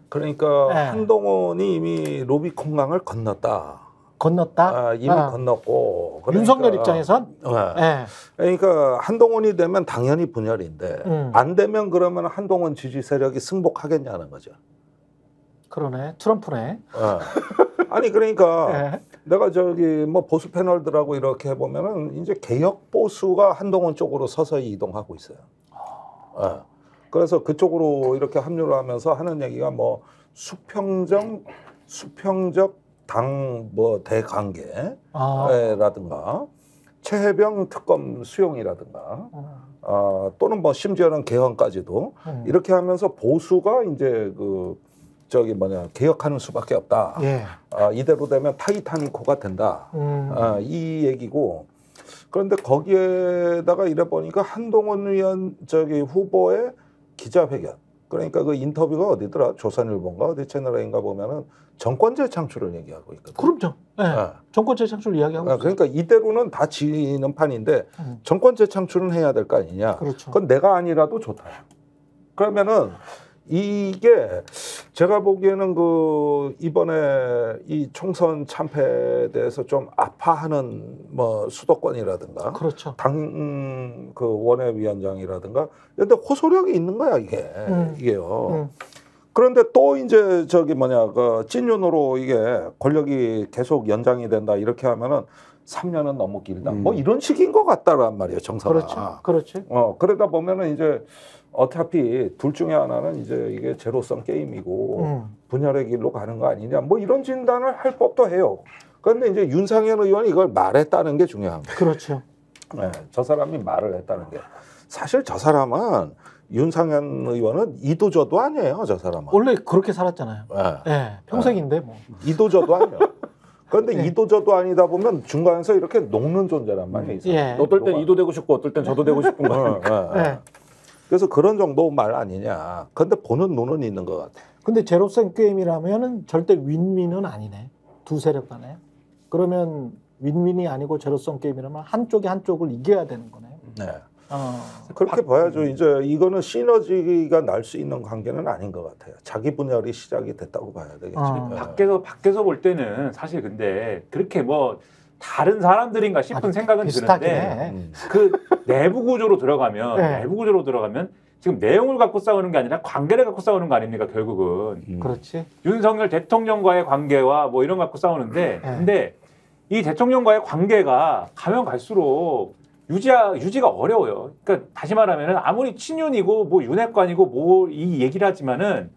그러니까 한동훈이 이미 로비콘강을 건넜다. 이미 건넜고. 그러니까, 윤석열 입장에선? 그러니까 한동훈이 되면 당연히 분열인데 안 되면 그러면 한동훈 지지 세력이 승복하겠냐는 거죠. 그러네. 트럼프네. 아니 그러니까 내가 뭐 보수 패널들하고 이렇게 해보면은 이제 개혁 보수가 한동훈 쪽으로 서서히 이동하고 있어요. 그래서 그쪽으로 이렇게 합류를 하면서 하는 얘기가 뭐 수평적 당 뭐 대관계라든가 최혜병 특검 수용이라든가 또는 뭐 심지어는 개헌까지도 이렇게 하면서 보수가 이제 개혁하는 수밖에 없다. 이대로 되면 타이타닉호가 된다. 이 얘기고. 그런데 거기에다가 이래 보니까 한동훈 후보의 기자회견. 그러니까 그 인터뷰가 어디더라? 조선일보인가 어디 채널A인가 보면은 정권 재창출을 얘기하고 있거든. 그렇죠. 정권 재창출 이야기하고 있어요. 그러니까 이대로는 다 지는 판인데 정권 재창출은 해야 될 거 아니냐. 그렇죠. 그건 내가 아니라도 좋다. 그러면은 이게 제가 보기에는 이번에 이 총선 참패에 대해서 좀 아파하는 뭐 수도권이라든가 그렇죠. 당 원외위원장이라든가 근데 호소력이 있는 거야 이게요. 그런데 또 이제 찐윤으로 이게 권력이 계속 연장이 된다 이렇게 하면은 3년은 너무 길다. 뭐 이런 식인 것 같다란 말이에요, 정서가. 그렇죠. 그러다 보면은 이제 어차피 둘 중에 하나는 이제 이게 제로섬 게임이고 분열의 길로 가는 거 아니냐. 뭐 이런 진단을 할 법도 해요. 그런데 이제 윤상현 의원이 이걸 말했다는 게 중요한 거예요. 그렇죠. 저 사람이 말을 했다는 게. 사실 저 사람은 윤상현 의원은 이도저도 아니에요, 저 사람은. 원래 그렇게 살았잖아요. 평생인데 뭐. 이도저도 아니에요. 그런데 이도저도 아니다 보면 중간에서 이렇게 녹는 존재란 말이에요. 어떨 땐 이도 되고 싶고 어떨 땐 저도 되고 싶은 거. 그래서 그런 정도 말 아니냐. 그런데 보는 눈은 있는 것 같아. 근데 제로섬 게임이라면은 절대 윈윈은 아니네. 두 세력 간에. 그러면 윈윈이 아니고 제로섬 게임이라면 한쪽이 한쪽을 이겨야 되는 거네요. 그렇게 봐야죠. 이제 이거는 시너지가 날 수 있는 관계는 아닌 것 같아요. 자기 분열이 시작이 됐다고 봐야 되겠죠. 밖에서 볼 때는 사실 근데 그렇게 뭐 다른 사람들인가 싶은 생각은 드는데 그 내부 구조로 들어가면 지금 내용을 갖고 싸우는 게 아니라 관계를 갖고 싸우는 거 아닙니까 결국은. 그렇지. 윤석열 대통령과의 관계와 뭐 이런 거 갖고 싸우는데 근데 이 대통령과의 관계가 가면 갈수록 유지가 어려워요. 그러니까 다시 말하면은 아무리 친윤이고 뭐 윤핵관이고 뭐 이 얘기를 하지만은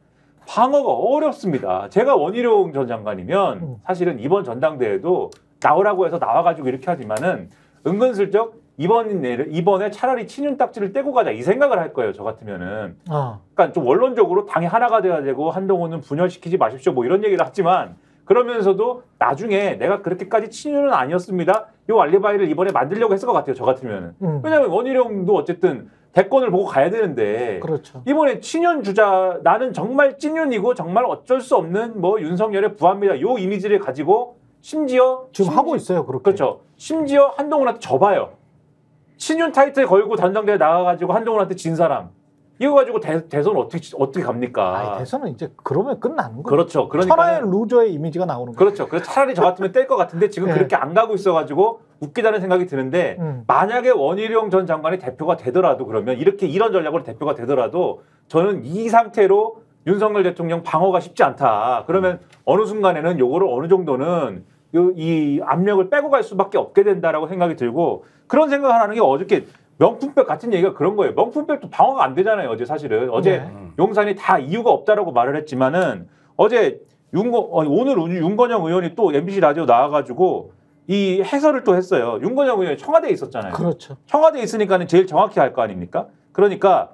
방어가 어렵습니다. 제가 원희룡 전 장관이면 사실은 이번 전당대회도 나오라고 해서 나와가지고 이렇게 하지만은 은근슬쩍 이번에 차라리 친윤 딱지를 떼고 가자 이 생각을 할 거예요. 저 같으면은. 그러니까 좀 원론적으로 당이 하나가 돼야 되고 한동훈은 분열시키지 마십시오 뭐 이런 얘기를 하지만 그러면서도 나중에 내가 그렇게까지 친윤은 아니었습니다. 이 알리바이를 이번에 만들려고 했을 것 같아요. 저 같으면은. 왜냐하면 원희룡도 어쨌든 대권을 보고 가야 되는데 그렇죠. 이번에 친윤 주자 나는 정말 찐윤이고 정말 어쩔 수 없는 뭐 윤석열의 부하입니다. 요 이미지를 가지고 심지어 하고 있어요. 그렇게. 그렇죠. 심지어 한동훈한테 져봐요. 친윤 타이틀 걸고 전당대회 나가가지고 한동훈한테 진 사람. 이거 가지고 대선 어떻게 갑니까? 대선은 이제 그러면 끝나는 거예요. 그렇죠. 그러니까 천하의 루저의 이미지가 나오는 거예요. 그렇죠. 그래서 차라리 저 같으면 뗄 것 같은데 지금 그렇게 안 가고 있어가지고 웃기다는 생각이 드는데 만약에 원희룡 전 장관이 대표가 되더라도 그러면 이런 전략으로 대표가 되더라도 저는 이 상태로 윤석열 대통령 방어가 쉽지 않다. 그러면 어느 순간에는 요거를 어느 정도는 이 압력을 빼고 갈 수밖에 없게 된다라고 생각이 들고 그런 생각을 하는 게 어저께 명품백 같은 얘기가 그런 거예요. 명품백도 방어가 안 되잖아요. 어제 사실은. 어제 용산이 다 이유가 없다라고 말을 했지만은 어제 오늘 윤건영 의원이 또 MBC 라디오 나와가지고 이 해설을 또 했어요. 윤건영 의원이 청와대에 있었잖아요. 그렇죠. 청와대에 있으니까는 제일 정확히 할 거 아닙니까? 그러니까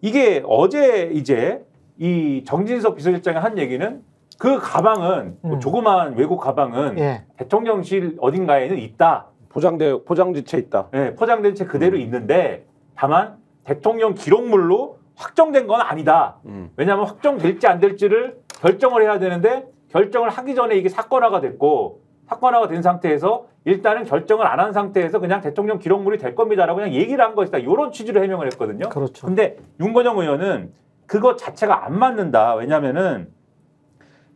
이게 어제 이제 이 정진석 비서실장이 한 얘기는 그 가방은 조그마한 외국 가방은 대통령실 어딘가에는 있다. 포장된 채 있다. 네, 포장된 채 그대로 있는데 다만 대통령 기록물로 확정된 건 아니다. 왜냐하면 확정될지 안 될지를 결정을 해야 되는데 결정을 하기 전에 이게 사건화가 됐고 사건화가 된 상태에서 일단은 결정을 안 한 상태에서 그냥 대통령 기록물이 될 겁니다라고 그냥 얘기를 한 것이다. 이런 취지로 해명을 했거든요. 그렇죠. 근데 윤건영 의원은 그것 자체가 안 맞는다. 왜냐면은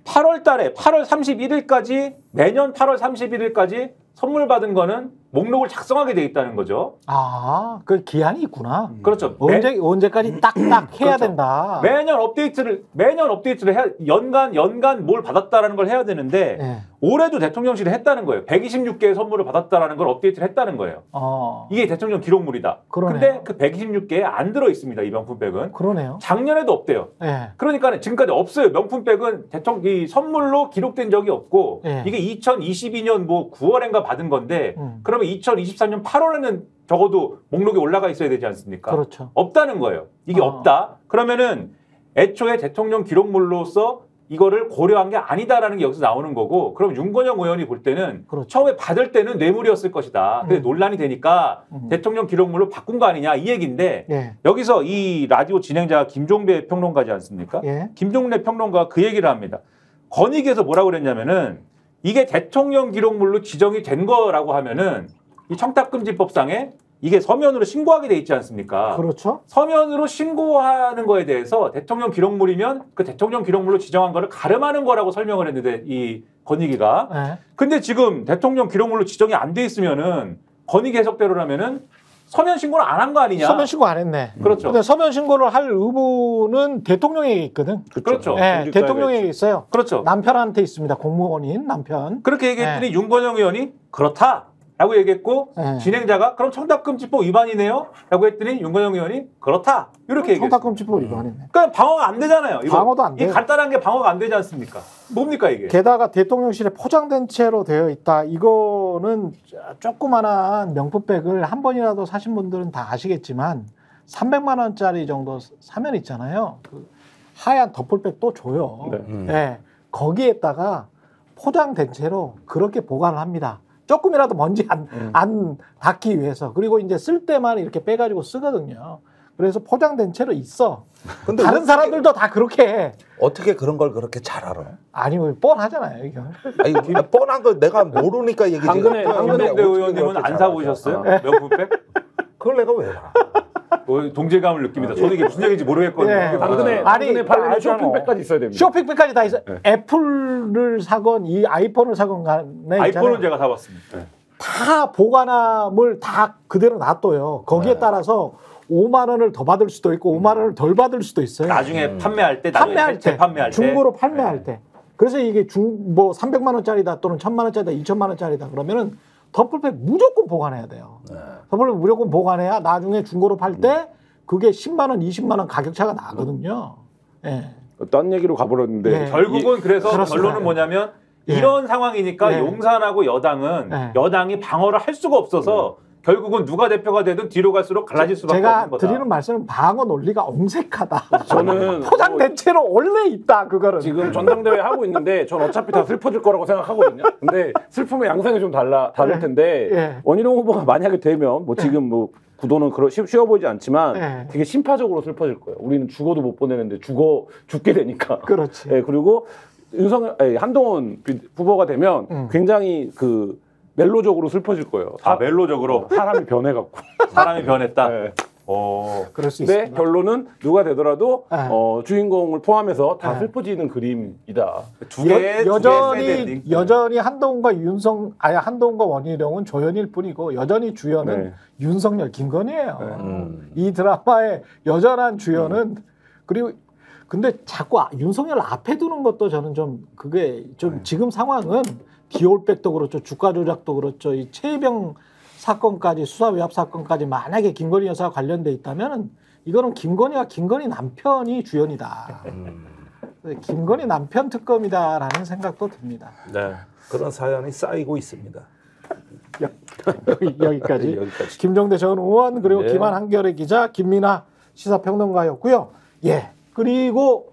8월 31일까지 매년 8월 31일까지 선물 받은 거는 목록을 작성하게 돼 있다는 거죠. 그 기한이 있구나. 그렇죠. 언제까지 딱딱 해야 된다. 매년 업데이트를 해야 연간 뭘 받았다라는 걸 해야 되는데 올해도 대통령실이 했다는 거예요. 126개의 선물을 받았다라는 걸 업데이트를 했다는 거예요. 이게 대통령 기록물이다. 그런데 그 126개에 안 들어 있습니다. 이 명품백은. 그러네요. 작년에도 없대요. 그러니까 지금까지 없어요. 명품백은 이 선물로 기록된 적이 없고 이게 2022년 뭐 9월인가 받은 건데 그러면 2023년 8월에는 적어도 목록에 올라가 있어야 되지 않습니까? 그렇죠. 없다는 거예요. 이게 없다. 그러면은 애초에 대통령 기록물로서 이거를 고려한 게 아니다라는 게 여기서 나오는 거고 그럼 윤건영 의원이 볼 때는 처음에 받을 때는 뇌물이었을 것이다. 근데 논란이 되니까 대통령 기록물로 바꾼 거 아니냐 이 얘기인데 여기서 이 라디오 진행자 김종배 평론가지 않습니까? 김종배 평론가가 그 얘기를 합니다. 건의기에서 뭐라고 그랬냐면은 이게 대통령 기록물로 지정이 된 거라고 하면은 이 청탁금지법상에 이게 서면으로 신고하게 돼 있지 않습니까? 그렇죠. 서면으로 신고하는 거에 대해서 대통령 기록물이면 그 대통령 기록물로 지정한 거를 가름하는 거라고 설명을 했는데 이 건의기가. 근데 지금 대통령 기록물로 지정이 안 돼 있으면은 건의기 해석대로라면은 서면 신고를 안 한 거 아니냐? 서면 신고 안 했네. 그렇죠. 근데 서면 신고를 할 의무는 대통령에게 있거든. 그렇죠. 대통령에게 있어요. 그렇죠. 남편한테 있습니다. 공무원인 남편. 그렇게 얘기했더니 윤건영 의원이 그렇다라고 얘기했고 진행자가 그럼 청탁금지법 위반이네요? 라고 했더니 윤건영 의원이 그렇다. 이렇게 얘기했어요. 청탁금지법 위반이네. 그러니까 방어가 안 되잖아요. 이거. 방어도 안 돼요. 이 간단한 게 방어가 안 되지 않습니까? 뭡니까 이게? 게다가 대통령실에 포장된 채로 되어 있다. 이거는 조그만한 명품백을 한 번이라도 사신 분들은 다 아시겠지만 300만 원짜리 정도 사면 있잖아요. 그 하얀 더플백 또 줘요. 거기에다가 포장된 채로 그렇게 보관을 합니다. 조금이라도 먼지 안 닿기 위해서. 그리고 이제 쓸 때만 이렇게 빼가지고 쓰거든요. 그래서 포장된 채로 있어. 근데 다른 사람들도 다 그렇게 해. 어떻게 그런 걸 그렇게 잘 알아? 아니, 뻔하잖아요, 이거. 아니, 뻔한 거 내가 모르니까 얘기지. 강근혜 의원님은 안 사보셨어요? 명품백? 그걸 내가 왜 봐? 동질감을 느낍니다. 저도 이게 무슨 얘기인지 모르겠거든요. 예. 당근에 팔려면 쇼핑백까지 있어야 됩니다. 쇼핑백까지 다 있어요. 애플을 사건 이 아이폰을 사건 간에 아이폰은 있잖아요. 제가 사봤습니다. 다 보관함을 다 그대로 놔둬요. 거기에 따라서 5만 원을 더 받을 수도 있고 5만 원을 덜 받을 수도 있어요. 나중에 판매할 때, 판매할 때, 중고로 판매할 때. 그래서 이게 뭐 300만 원짜리다 또는 1000만 원짜리다, 2000만 원짜리다 그러면은 더블팩 무조건 보관해야 돼요. 더블팩 무조건 보관해야 나중에 중고로 팔 때 그게 10만 원, 20만 원 가격 차가 나거든요. 예. 딴 얘기로 가버렸는데 예. 결국은 그래서 그렇습니다. 결론은 뭐냐면 예. 이런 상황이니까 예. 용산하고 여당은 예. 여당이 방어를 할 수가 없어서 결국은 누가 대표가 되든 뒤로 갈수록 갈라질 수밖에 없는 제가 거다. 드리는 말씀은 방어 논리가 옹색하다. 저는 포장 대체로 원래 있다 그거는. 지금 전당대회 하고 있는데 전 어차피 다 슬퍼질 거라고 생각하거든요. 근데 슬픔의 양상이 좀 다를 텐데 예. 원희룡 후보가 만약에 되면 뭐 지금 뭐 구도는 쉬워 보이지 않지만 예. 되게 심파적으로 슬퍼질 거예요. 우리는 죽어도 못 보내는데 죽게 되니까. 그렇지. 예, 그리고 한동훈 후보가 되면 굉장히 그 멜로적으로 슬퍼질 거예요. 멜로적으로 사람이 변해갖고. 사람이 변했다. 네. 그럴 수 근데 있습니다. 결론은 누가 되더라도 네. 주인공을 포함해서 다 네. 슬퍼지는 그림이다. 여전히 한동훈과 원희룡은 조연일 뿐이고 여전히 주연은 네. 윤석열, 김건희예요. 이 드라마의 여전한 주연은 그리고 근데 자꾸 윤석열 앞에 두는 것도 저는 좀 그게 좀 지금 상황은 디올백도 그렇죠, 주가 조작도 그렇죠, 이 최혜병 사건까지 수사 외압 사건까지 만약에 김건희 여사와 관련돼 있다면은 이거는 김건희 남편이 주연이다. 김건희 남편 특검이다라는 생각도 듭니다. 네. 그런 사연이 쌓이고 있습니다. 여기까지. 여기까지. 김종대 전 의원 그리고 네. 김한 한겨레 기자 김민아 시사평론가였고요. 예. 그리고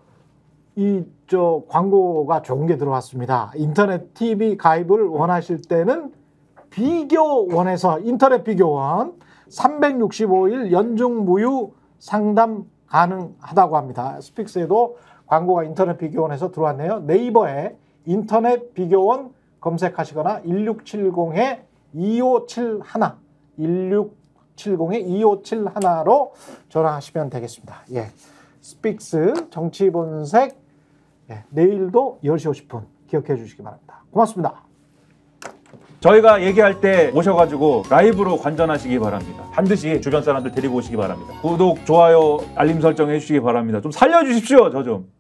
광고가 좋은 게 들어왔습니다. 인터넷 TV 가입을 원하실 때는 비교원에서 인터넷 비교원 365일 연중 무휴 상담 가능하다고 합니다. 스픽스에도 광고가 인터넷 비교원에서 들어왔네요. 네이버에 인터넷 비교원 검색하시거나 1670-2571 1670-2571로 전화하시면 되겠습니다. 예. 스픽스 정치본색 내일도 10시 50분 기억해 주시기 바랍니다. 고맙습니다. 저희가 얘기할 때 오셔가지고 라이브로 관전하시기 바랍니다. 반드시 주변 사람들 데리고 오시기 바랍니다. 구독, 좋아요, 알림 설정 해주시기 바랍니다. 좀 살려주십시오, 저 좀.